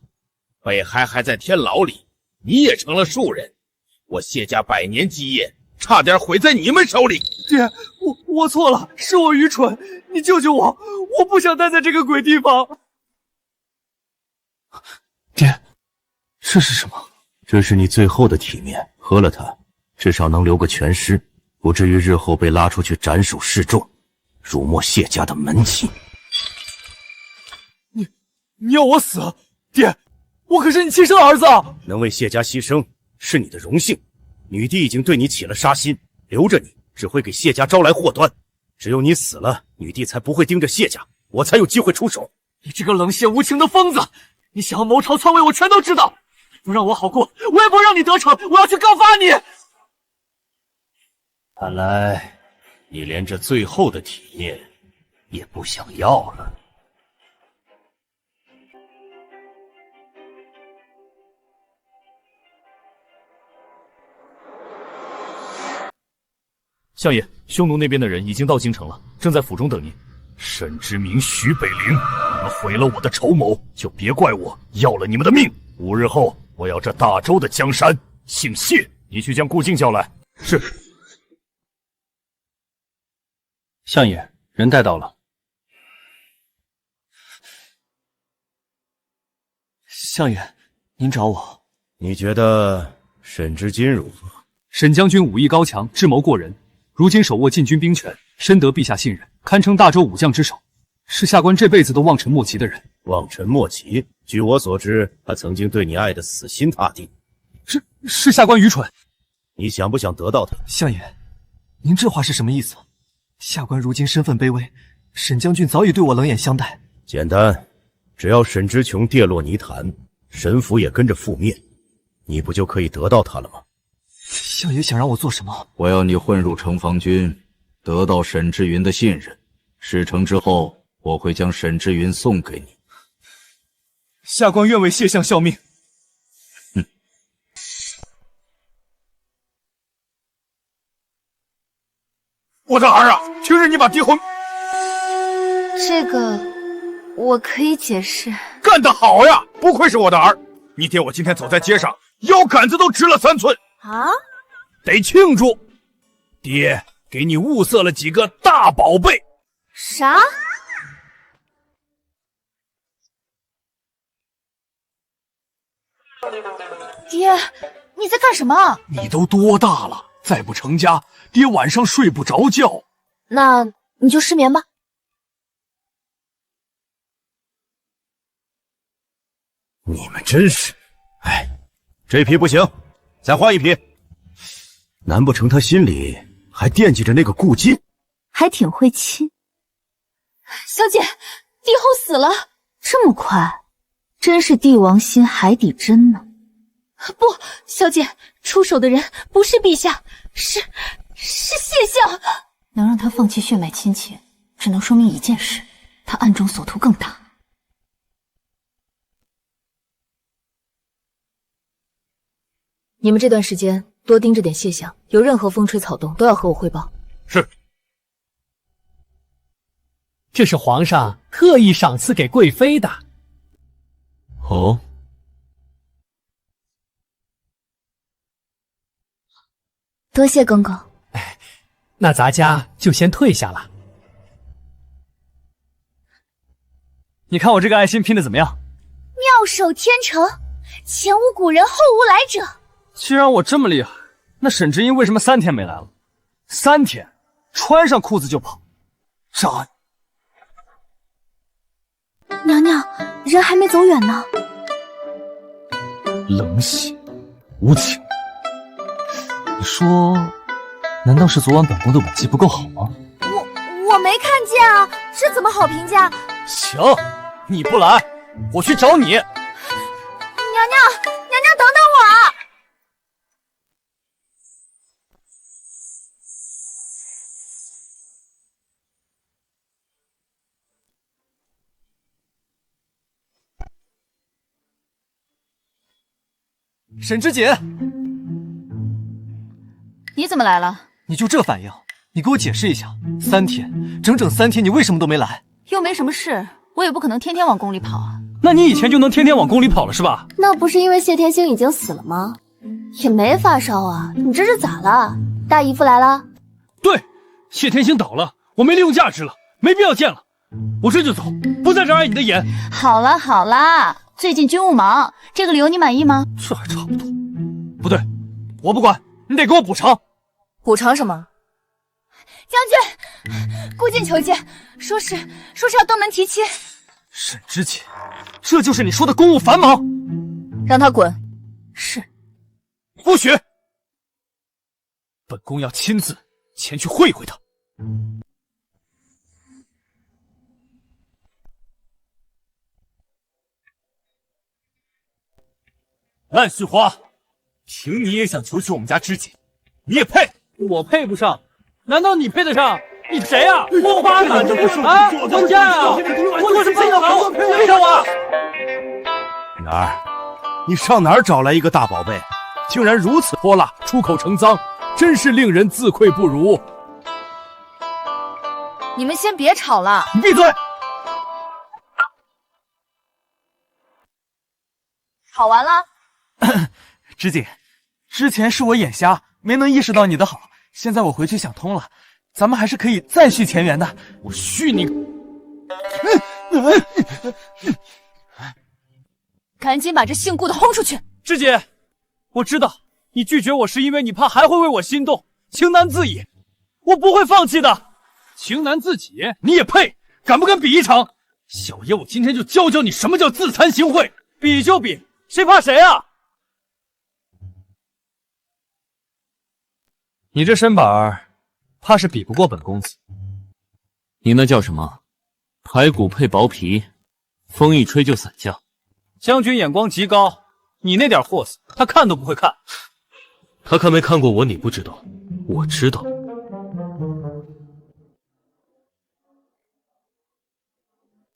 北海还在天牢里，你也成了庶人，我谢家100年基业差点毁在你们手里。爹，我错了，是我愚蠢，你救救我，我不想待在这个鬼地方。爹，这是什么？这是你最后的体面，喝了它，至少能留个全尸，不至于日后被拉出去斩首示众，辱没谢家的门亲。你要我死？爹，我可是你亲生儿子啊！能为谢家牺牲是你的荣幸，女帝已经对你起了杀心，留着你只会给谢家招来祸端。只有你死了，女帝才不会盯着谢家，我才有机会出手。你这个冷血无情的疯子，你想要谋朝篡位，我全都知道。不让我好过，我也不让你得逞，我要去告发你。看来你连这最后的体面也不想要了。相爷，匈奴那边的人已经到京城了，正在府中等您。沈之明、徐北陵，你们毁了我的筹谋，就别怪我要了你们的命。5日后，我要这大周的江山。姓谢，你去将顾靖叫来。是。相爷，人带到了。相爷，您找我？你觉得沈之金如何？沈将军武艺高强，智谋过人，如今手握禁军兵权，深得陛下信任，堪称大周武将之首，是下官这辈子都望尘莫及的人。望尘莫及？据我所知，他曾经对你爱得死心塌地。是下官愚蠢。你想不想得到他？相爷，您这话是什么意思？下官如今身份卑微，沈将军早已对我冷眼相待。简单，只要沈之琼跌落泥潭，沈府也跟着覆灭，你不就可以得到他了吗？相爷想让我做什么？我要你混入城防军，得到沈之云的信任。事成之后，我会将沈之云送给你。下官愿为谢相效命。我的儿啊，听日你把帝后……这个我可以解释。干得好呀，不愧是我的儿。你爹我今天走在街上，腰杆子都直了3寸啊！得庆祝，爹给你物色了几个大宝贝。啥？爹，你在干什么？你都多大了，再不成家，爹晚上睡不着觉。那你就失眠吧。你们真是，哎，这匹不行，再换一匹。难不成他心里还惦记着那个顾进？还挺会亲。小姐，帝后死了。这么快？真是帝王心海底针呢。不，小姐，出手的人不是陛下，是谢相。能让他放弃血脉亲情，只能说明一件事，他暗中所图更大。你们这段时间多盯着点谢相，有任何风吹草动都要和我汇报。是。这是皇上特意赏赐给贵妃的。哦。多谢公公。那咱家就先退下了。你看我这个爱心拼的怎么样？妙手天成，前无古人后无来者。既然我这么厉害，那沈知音为什么3天没来了？3天，穿上裤子就跑，渣女！娘娘，人还没走远呢。冷血无情。你说，难道是昨晚本宫的吻技不够好吗？我没看见啊，这怎么好评价？行，你不来，我去找你。娘娘，等等我！沈之锦，你怎么来了？你就这反应？你给我解释一下，3天，整整3天，你为什么都没来？又没什么事，我也不可能天天往宫里跑啊。那你以前就能天天往宫里跑了是吧？那不是因为谢天星已经死了吗？也没发烧啊，你这是咋了？大姨夫来了？对，谢天星倒了，我没利用价值了，没必要见了，我这就走，不在这碍你的眼。好啦，最近军务忙，这个理由你满意吗？这还差不多。不对，我不管，你得给我补偿。补偿什么？将军，顾进求见，说是要登门提亲。沈之锦，这就是你说的公务繁忙？让他滚。是。不许！本宫要亲自前去会会他。烂絮花，凭你也想求娶我们家知锦？你也配？我配不上，难道你配得上？你谁啊？我八竿子不是啊！我家啊！我是配得上，配上我！女儿，你上哪儿找来一个大宝贝？竟然如此泼辣，出口成脏，真是令人自愧不如。你们先别吵了，你闭嘴！吵完了。知锦，之前是我眼瞎，没能意识到你的好，现在我回去想通了，咱们还是可以再续前缘的。我续你！赶紧把这姓顾的轰出去！知锦，我知道你拒绝我是因为你怕还会为我心动，情难自已，我不会放弃的。情难自己，你也配？敢不敢比一场？小爷我今天就教教你什么叫自惭形秽，比就比，谁怕谁啊？你这身板儿，怕是比不过本公子。你那叫什么？排骨配薄皮，风一吹就散架。将军眼光极高，你那点货色，他看都不会看。他看没看过我，你不知道，我知道。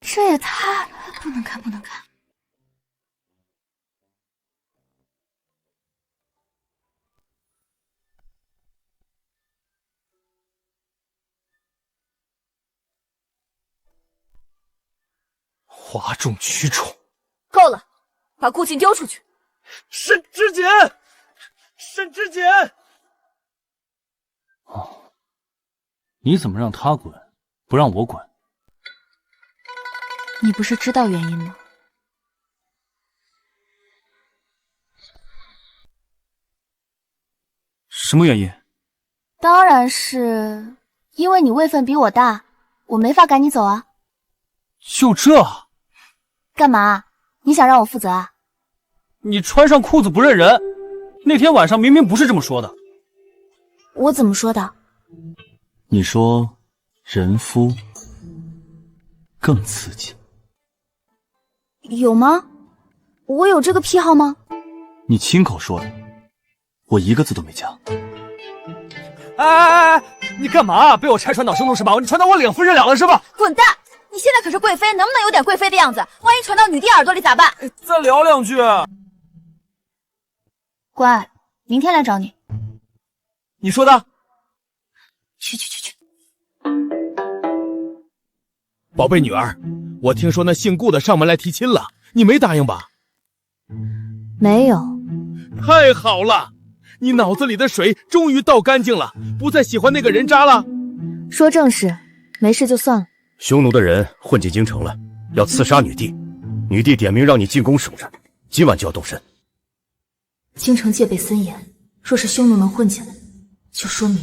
这也太……不能看，不能看。哗众取宠，够了，把顾进丢出去。沈之锦，沈之锦！哦，你怎么让他滚，不让我滚？你不是知道原因吗？什么原因？当然是因为你位分比我大，我没法赶你走啊。就这？干嘛？你想让我负责啊？你穿上裤子不认人，那天晚上明明不是这么说的。我怎么说的？你说人夫更刺激。有吗？我有这个癖好吗？你亲口说的，我一个字都没讲。哎，你干嘛？被我拆穿到匈奴是吧？你传到我领夫人了了是吧？滚蛋！你现在可是贵妃，能不能有点贵妃的样子？万一传到女帝耳朵里咋办？再聊两句。乖，明天来找你。你说的？去。宝贝女儿，我听说那姓顾的上门来提亲了，你没答应吧？没有。太好了，你脑子里的水终于倒干净了，不再喜欢那个人渣了。说正事，没事就算了。匈奴的人混进京城了，要刺杀女帝。女帝点名让你进宫守着，今晚就要动身。京城戒备森严，若是匈奴能混进来，就说明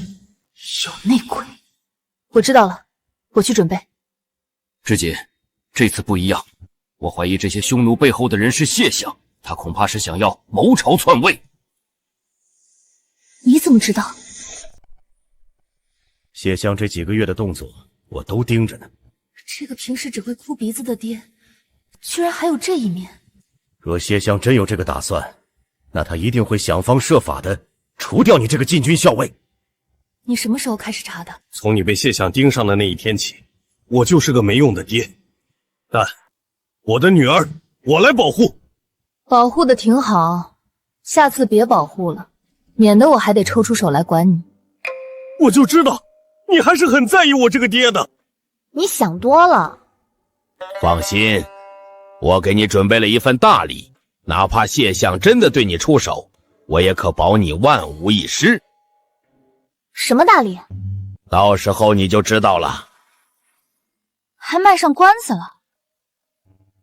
有内鬼。我知道了，我去准备。知锦，这次不一样，我怀疑这些匈奴背后的人是谢相，他恐怕是想要谋朝篡位。你怎么知道？谢相这几个月的动作，我都盯着呢。这个平时只会哭鼻子的爹，居然还有这一面。若谢相真有这个打算，那他一定会想方设法的除掉你这个禁军校尉。你什么时候开始查的？从你被谢相盯上的那一天起，我就是个没用的爹。但我的女儿，我来保护。保护的挺好，下次别保护了，免得我还得抽出手来管你。我就知道，你还是很在意我这个爹的。你想多了。放心，我给你准备了一份大礼，哪怕谢相真的对你出手，我也可保你万无一失。什么大礼？到时候你就知道了。还卖上关子了。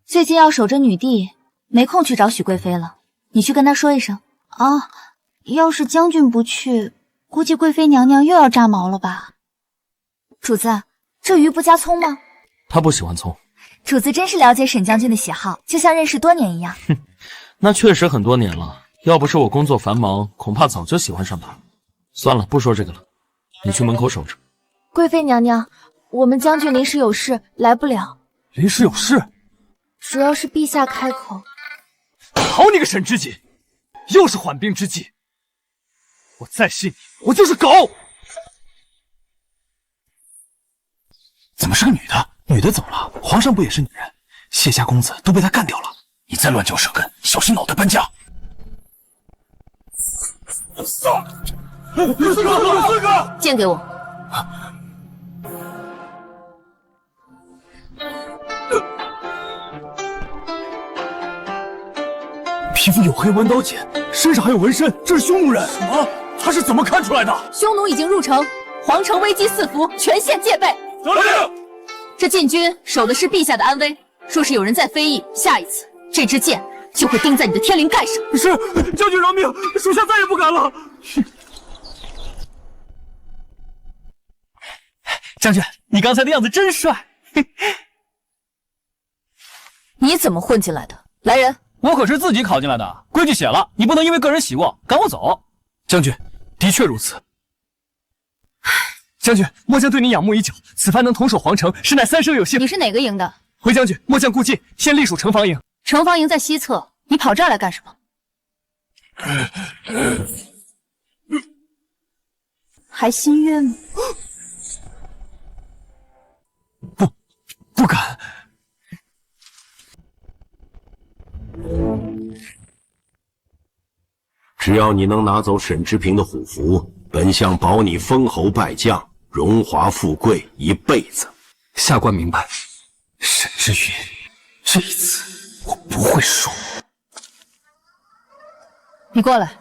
最近要守着女帝，没空去找许贵妃了，你去跟她说一声啊。要是将军不去，估计贵妃娘娘又要炸毛了吧。主子，这鱼不加葱吗？他不喜欢葱。主子真是了解沈将军的喜好，就像认识多年一样。那确实很多年了，要不是我工作繁忙，恐怕早就喜欢上他。算了，不说这个了，你去门口守着。贵妃娘娘，我们将军临时有事来不了。临时有事？主要是陛下开口。好你个沈知锦，又是缓兵之计。我再信你，我就是狗。怎么是个女的？女的怎么了？皇上不也是女人？谢家公子都被他干掉了，你再乱嚼舌根，小心脑袋搬家。四哥，剑给我。皮肤有黑弯刀剪，身上还有纹身，这是匈奴人。什么？他是怎么看出来的？匈奴已经入城，皇城危机四伏，全县戒备。走令！这禁军守的是陛下的安危，若是有人再非议，下一次这支箭就会钉在你的天灵盖上。是，将军饶命，属下再也不敢了。将军，你刚才的样子真帅。你怎么混进来的？来人！我可是自己考进来的，规矩写了，你不能因为个人喜恶赶我走。将军，的确如此。将军，末将对你仰慕已久，此番能同守皇城，实乃三生有幸。你是哪个营的？回将军，末将顾忌，现隶属城防营。城防营在西侧，你跑这儿来干什么？还心约吗？不敢。只要你能拿走沈之平的虎符，本相保你封侯拜将，荣华富贵一辈子。下官明白。沈之云，这一次我不会输。你过来。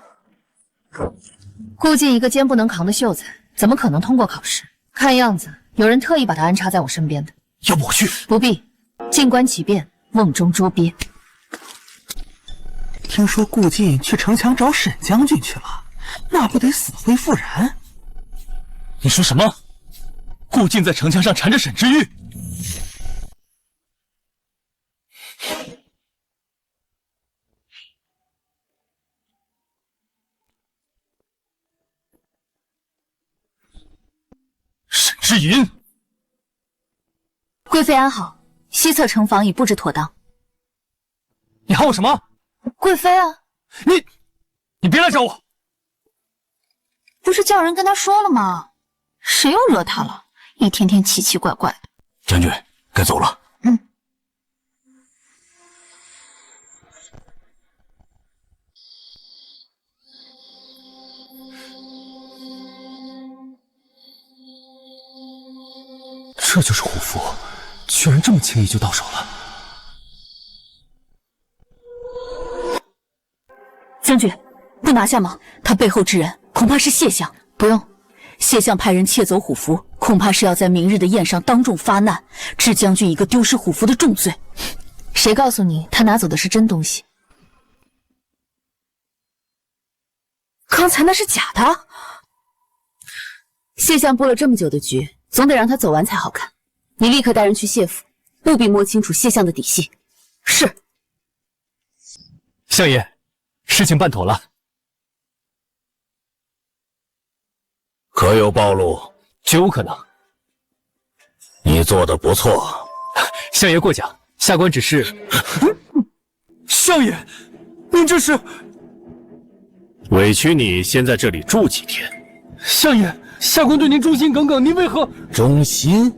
顾忌一个肩不能扛的秀才，怎么可能通过考试？看样子有人特意把他安插在我身边的。要不我去？不必，静观其变，瓮中捉鳖。听说顾忌去城墙找沈将军去了，那不得死灰复燃？你说什么？顾靖在城墙上缠着沈知玉？沈之云，贵妃安好，西侧城防已布置妥当。你喊我什么？贵妃啊！你别来找我！不是叫人跟他说了吗？谁又惹他了？一天天奇奇怪怪的。将军，该走了。这就是虎符，居然这么轻易就到手了。将军，不拿下吗？他背后之人恐怕是谢相。不用，谢相派人窃走虎符，恐怕是要在明日的宴上当众发难，治将军一个丢失虎符的重罪。谁告诉你他拿走的是真东西？刚才那是假的。谢相布了这么久的局，总得让他走完才好看。你立刻带人去谢府，务必摸清楚谢相的底细。是。相爷，事情办妥了。可有暴露？绝无可能。你做的不错，相爷过奖。下官只是……相爷，您这是……委屈你先在这里住几天。相爷，下官对您忠心耿耿，您为何……忠心？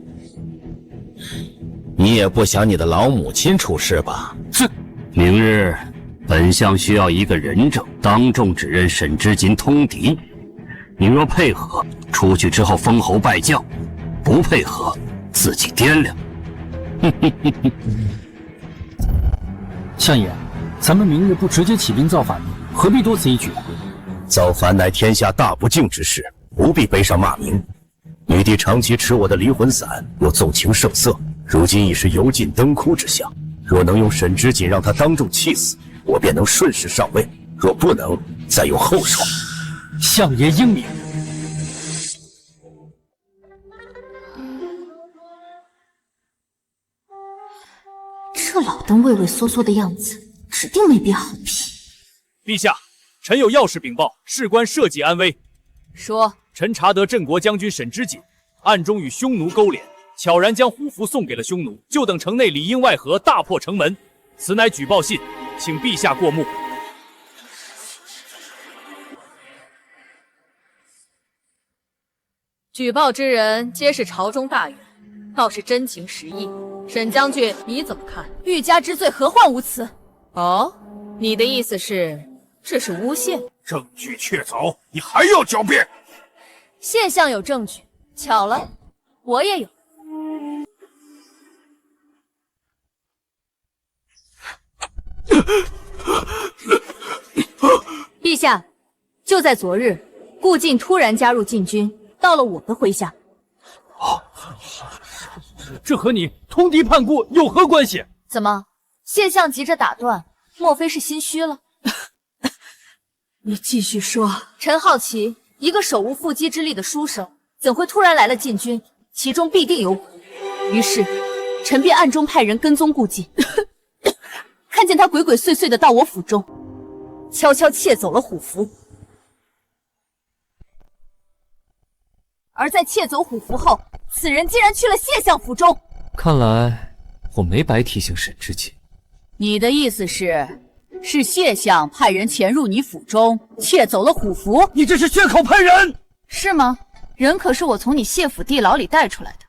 你也不想你的老母亲出事吧？明日，本相需要一个人证，当众指认沈之锦通敌。你若配合，出去之后封侯拜将；不配合，自己掂量。相爷，咱们明日不直接起兵造反，何必多此一举？造反乃天下大不敬之事，不必背上骂名。女帝长期持我的离魂伞，又纵情声色，如今已是油尽灯枯之相。若能用沈之锦让他当众气死，我便能顺势上位；若不能，再用后手。相爷英明。这老登畏畏缩缩的样子，指定没憋好屁。陛下，臣有要事禀报，事关社稷安危。说。臣查得镇国将军沈之锦暗中与匈奴勾连，悄然将虎符送给了匈奴，就等城内里应外合，大破城门。此乃举报信，请陛下过目。举报之人皆是朝中大员，倒是真情实意。沈将军，你怎么看？欲加之罪，何患无辞？哦，你的意思是这是诬陷？证据确凿，你还要狡辩？谢相有证据，巧了，我也有。陛下，就在昨日，顾靖突然加入禁军，到了我的麾下。这和你通敌叛顾有何关系？怎么，谢相急着打断，莫非是心虚了？你继续说。臣好奇，一个手无缚鸡之力的书生，怎会突然来了禁军？其中必定有鬼。于是，臣便暗中派人跟踪顾靖，看见他鬼鬼祟祟的到我府中，悄悄窃走了虎符。而在窃走虎符后，此人竟然去了谢相府中。看来我没白提醒沈之锦。你的意思是谢相派人潜入你府中，窃走了虎符？你这是血口喷人，是吗？人可是我从你谢府地牢里带出来的。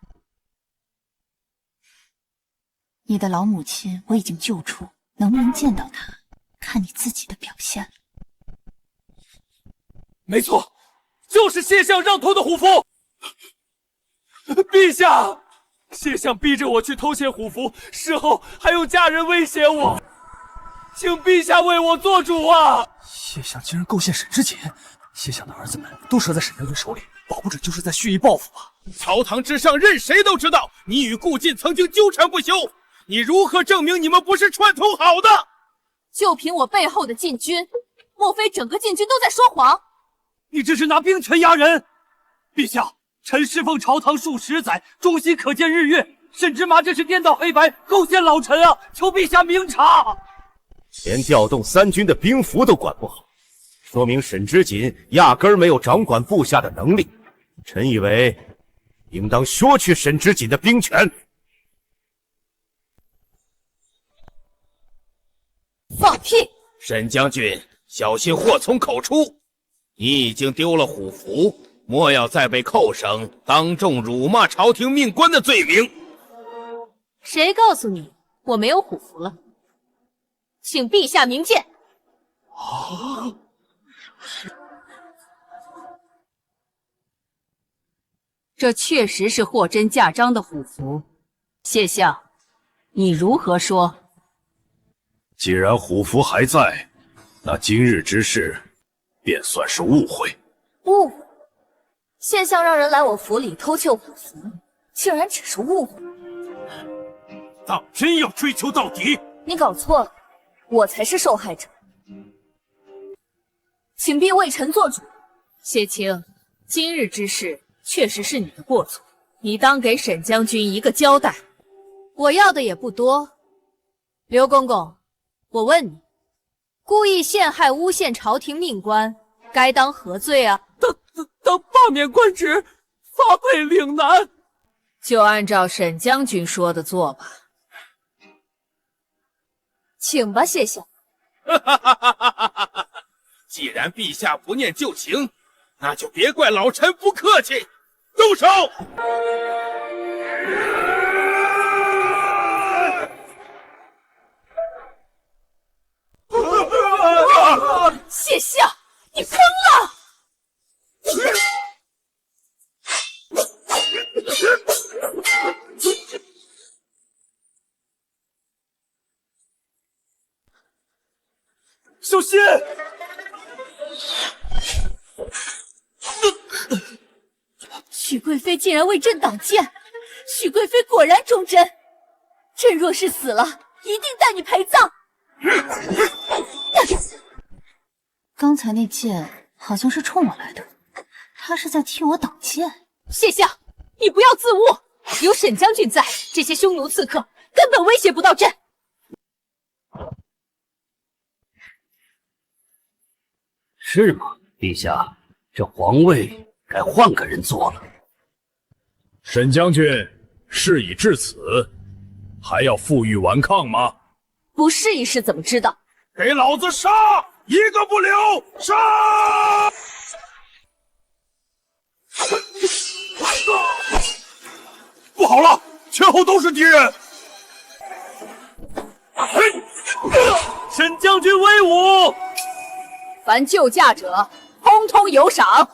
你的老母亲我已经救出，能不能见到她，看你自己的表现了。没错，就是谢相让偷的虎符。陛下，谢相逼着我去偷窃虎符，事后还用家人威胁我，请陛下为我做主啊！谢相竟然构陷沈之锦，谢相的儿子们都折在沈将军手里，保不准就是在蓄意报复啊！朝堂之上，任谁都知道你与顾靖曾经纠缠不休，你如何证明你们不是串通好的？就凭我背后的禁军，莫非整个禁军都在说谎？你这是拿兵权压人！陛下，臣侍奉朝堂数十载，忠心可见日月。沈芝麻这是颠倒黑白，构陷老臣啊！求陛下明察。连调动3军的兵符都管不好，说明沈之锦压根儿没有掌管部下的能力。臣以为，应当削去沈之锦的兵权。放屁！沈将军，小心祸从口出。你已经丢了虎符，莫要再被扣上当众辱骂朝廷命官的罪名。谁告诉你我没有虎符了？请陛下明鉴。这确实是货真价章的虎符，谢相，你如何说？既然虎符还在，那今日之事便算是误会。误会？谢相让人来我府里偷窃虎符，竟然只是误会？当真要追究到底？你搞错了，我才是受害者。请陛为臣做主。谢清，今日之事确实是你的过错，你当给沈将军一个交代。我要的也不多。刘公公，我问你，故意陷害诬陷朝廷命官，该当何罪啊？当罢免官职，发配岭南。就按照沈将军说的做吧。请吧，谢相。既然陛下不念旧情，那就别怪老臣不客气。动手！谢相，你疯了！小心！许贵妃竟然为朕挡剑，许贵妃果然忠贞。朕若是死了，一定带你陪葬。刚才那剑好像是冲我来的，他是在替我挡剑。谢相，你不要自误，有沈将军在，这些匈奴刺客根本威胁不到朕。是吗，陛下？这皇位该换个人做了。沈将军，事已至此，还要负隅顽抗吗？不试一试怎么知道？给老子杀！一个不留！杀！不好了，前后都是敌人！沈将军威武！凡救驾者，通通有赏。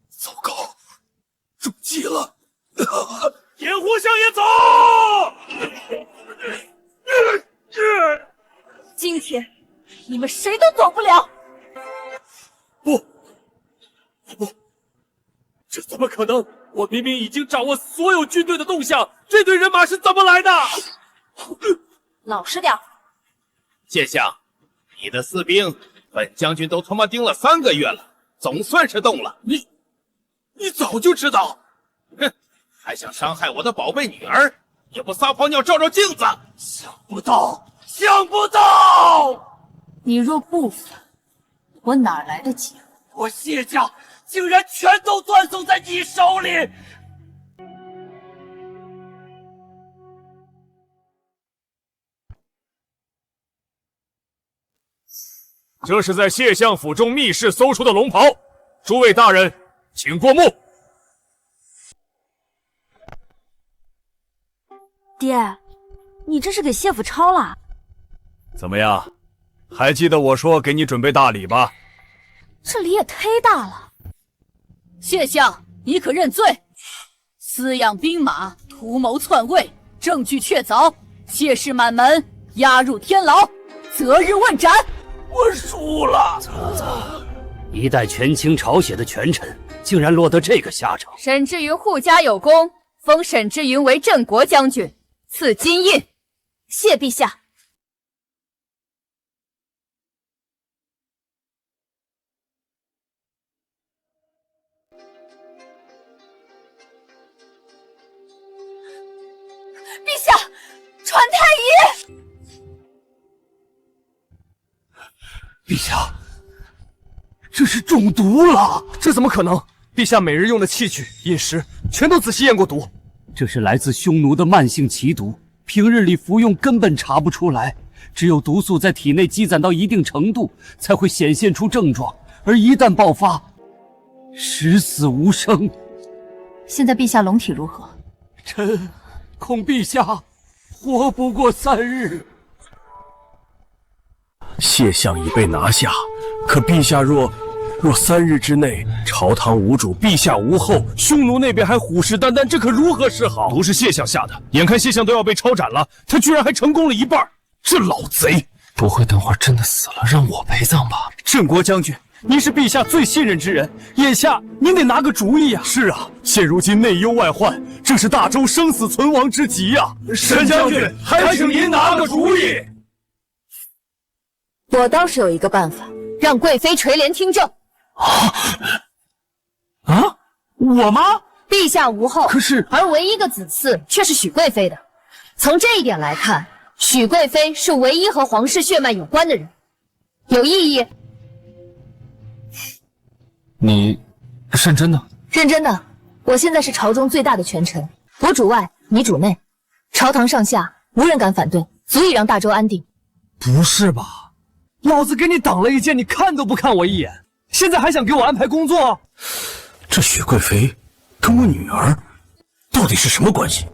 糟糕，中计了！野狐相爷走！今天你们谁都走不了！不，这怎么可能？我明明已经掌握所有军队的动向，这队人马是怎么来的？老实点。谢相，你的私兵，本将军都他妈盯了3个月了，总算是动了。你早就知道？哼，还想伤害我的宝贝女儿，也不撒泡尿照照镜子。想不到！你若不反，我哪来的机会？我谢家竟然全都断送在你手里！这是在谢相府中密室搜出的龙袍，诸位大人，请过目。爹，你这是给谢府抄了？怎么样，还记得我说给你准备大礼吧？这礼也忒大了。谢相，你可认罪？私养兵马，图谋篡位，证据确凿，谢氏满门押入天牢，择日问斩。我输了！一代权倾朝野的权臣，竟然落得这个下场。沈志云护家有功，封沈志云为镇国将军，赐金印。谢陛下。陛下，传太医！陛下，这是中毒了！这怎么可能？陛下每日用的器具、饮食全都仔细验过毒。这是来自匈奴的慢性奇毒，平日里服用根本查不出来，只有毒素在体内积攒到一定程度，才会显现出症状，而一旦爆发，十死无生。现在陛下龙体如何？臣恐陛下活不过3日。谢相已被拿下，可陛下若3日之内朝堂无主，陛下无后，匈奴那边还虎视眈眈，这可如何是好？毒是谢相下的，眼看谢相都要被抄斩了，他居然还成功了一半，这老贼！不会等会儿真的死了，让我陪葬吧？镇国将军，您是陛下最信任之人，眼下您得拿个主意啊！是啊，现如今内忧外患，正是大周生死存亡之急呀！沈将军，还请您拿个主意。我倒是有一个办法，让贵妃垂帘听政。我吗？陛下无后，可是而唯一个子嗣却是许贵妃的。从这一点来看，许贵妃是唯一和皇室血脉有关的人，有异议？你认真的？认真的。我现在是朝中最大的权臣，我主外，你主内，朝堂上下无人敢反对，足以让大周安定。不是吧？老子给你挡了一剑，你看都不看我一眼，现在还想给我安排工作？这许贵妃跟我女儿到底是什么关系？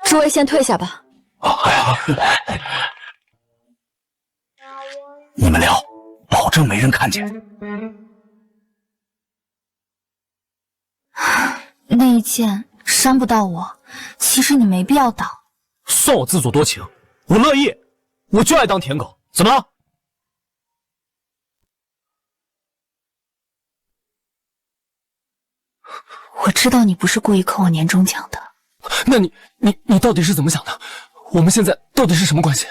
诸位先退下吧。你们聊，保证没人看见。那一剑伤不到我，其实你没必要挡。算我自作多情，我乐意，我就爱当舔狗。怎么？我知道你不是故意扣我年终奖的。那你到底是怎么想的？我们现在到底是什么关系？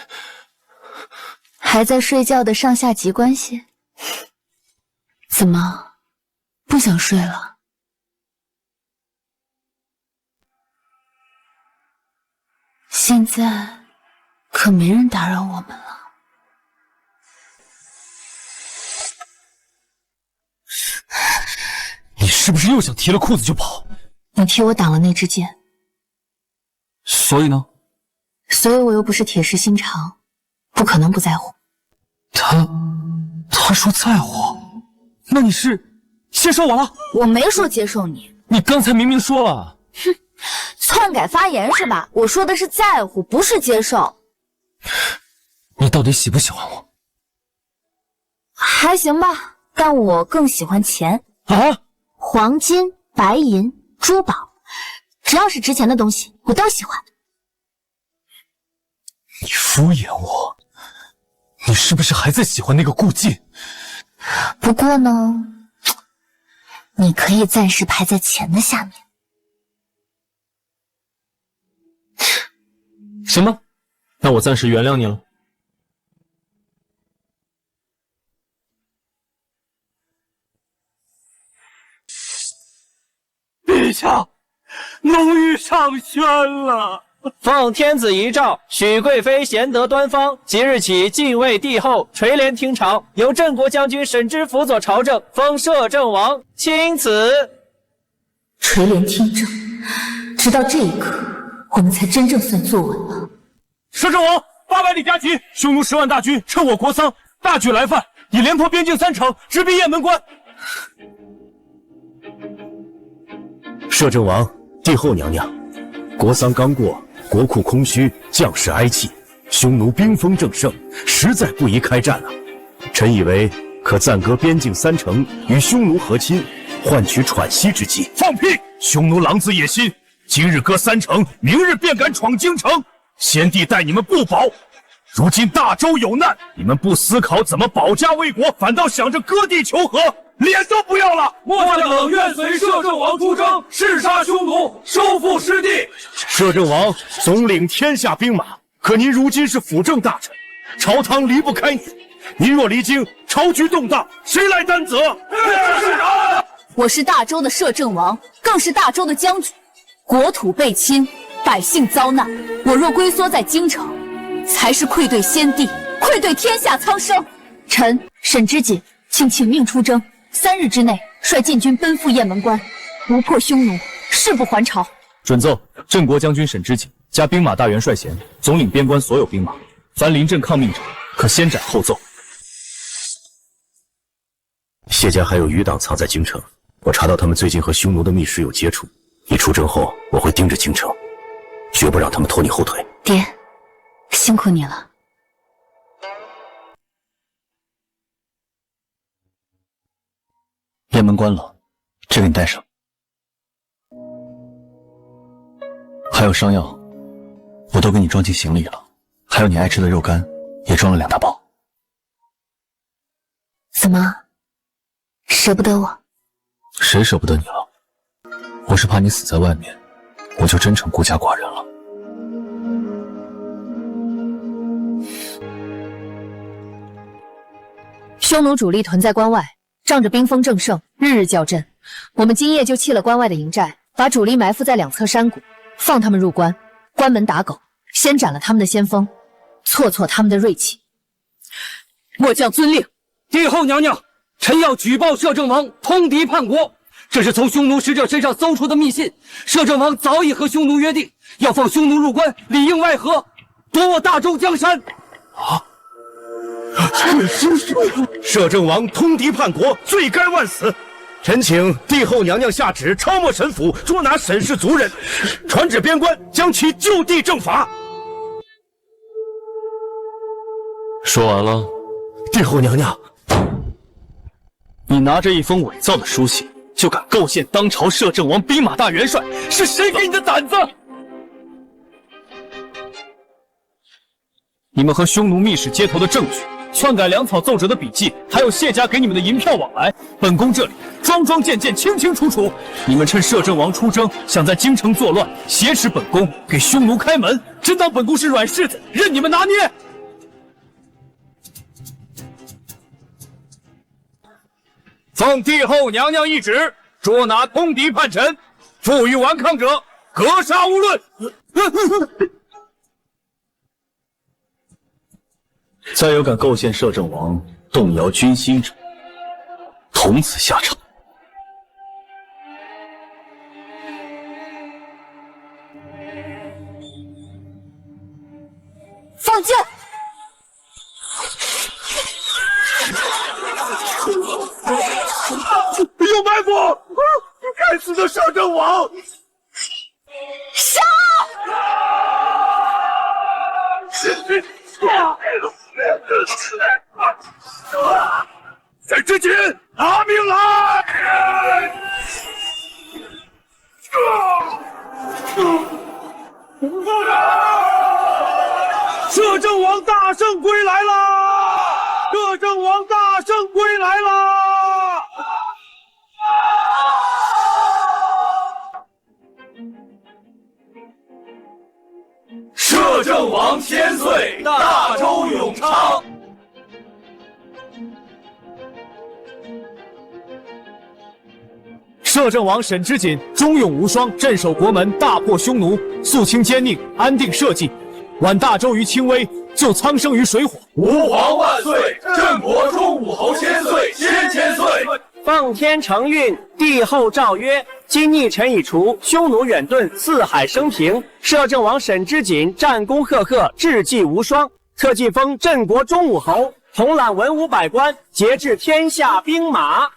还在睡觉的上下级关系？怎么，不想睡了？现在可没人打扰我们了。你是不是又想提了裤子就跑？你替我挡了那支箭，所以呢？所以我又不是铁石心肠，不可能不在乎。他说在乎，那你是接受我了？我没说接受你，你刚才明明说了。哼，篡改发言是吧？我说的是在乎，不是接受。你到底喜不喜欢我？还行吧，但我更喜欢钱啊！黄金、白银、珠宝，只要是值钱的东西，我都喜欢。你敷衍我，你是不是还在喜欢那个顾忌？不过呢，你可以暂时排在钱的下面。行吧，那我暂时原谅你了。陛下，奴婢上宣了。奉天子遗诏，许贵妃贤德端方，即日起敬畏帝后，垂帘听朝，由镇国将军沈之辅佐朝政，封摄政王，钦此。垂帘听政，直到这一刻，我们才真正算坐稳了。摄政王，800里加急，匈奴10万大军趁我国丧，大举来犯，已连破边境3城，直逼雁门关。摄政王、帝后娘娘，国丧刚过，国库空虚，将士哀泣，匈奴兵锋正盛，实在不宜开战啊！臣以为可暂割边境3城，与匈奴和亲，换取喘息之机。放屁！匈奴狼子野心，今日割3城，明日便敢闯京城。先帝待你们不薄，如今大周有难，你们不思考怎么保家卫国，反倒想着割地求和，脸都不要了！末将冷愿随摄政王出征，弑杀匈奴，收复失地。摄政王总领天下兵马，可您如今是辅政大臣，朝堂离不开你。您若离京，朝局动荡，谁来担责？是啥？我是大周的摄政王，更是大周的将军。国土被侵，百姓遭难，我若龟缩在京城，才是愧对先帝，愧对天下苍生。臣沈之锦，请命出征，3日之内率禁军奔赴雁门关，不破匈奴，誓不还朝。准奏，镇国将军沈之锦加兵马大元帅衔，总领边关所有兵马，凡临阵抗命者，可先斩后奏。谢家还有余党藏在京城，我查到他们最近和匈奴的密使有接触。你出征后，我会盯着京城，绝不让他们拖你后腿。爹，辛苦你了。雁门关了，这个你带上。还有伤药，我都给你装进行李了。还有你爱吃的肉干，也装了2大包。怎么，舍不得我？谁舍不得你了？我是怕你死在外面，我就真成孤家寡人了。匈奴主力屯在关外，仗着兵锋正盛，日日叫阵。我们今夜就弃了关外的营寨，把主力埋伏在2侧山谷，放他们入关，关门打狗，先斩了他们的先锋，挫挫他们的锐气。末将遵令。帝后娘娘，臣要举报摄政王通敌叛国。这是从匈奴使者身上搜出的密信，摄政王早已和匈奴约定，要放匈奴入关，里应外合，夺我大周江山。摄政王通敌叛国，罪该万死。臣请帝后娘娘下旨，抄没沈府，捉拿沈氏族人，传至边关，将其就地正法。说完了。帝后娘娘，你拿着一封伪造的书信，就敢构陷当朝摄政王兵马大元帅，是谁给你的胆子？你们和匈奴密使接头的证据，篡改粮草奏折的笔记，还有谢家给你们的银票往来，本宫这里桩桩件件清清楚楚。你们趁摄政王出征，想在京城作乱，挟持本宫给匈奴开门，真当本宫是软柿子，任你们拿捏？奉帝后娘娘一旨，捉拿通敌叛臣，负隅顽抗者，格杀无论。再有敢构陷摄政王、动摇军心者，同此下场。放箭！有埋伏！该死的摄政王！杀！沈之锦，拿命来！摄政王大圣归来啦！摄政王大圣归来啦！摄政王千岁，大周永昌。摄政王沈之锦忠勇无双，镇守国门，大破匈奴，肃清奸佞，安定社稷，挽大周于轻危，救苍生于水火。吾皇万岁！镇国中武侯千岁，千岁！奉天承运，帝后诏曰：今逆臣已除，匈奴远遁，四海升平。摄政王沈之锦战功赫赫，志绩无双，特进封镇国中武侯，统揽文武百官，节制天下兵马。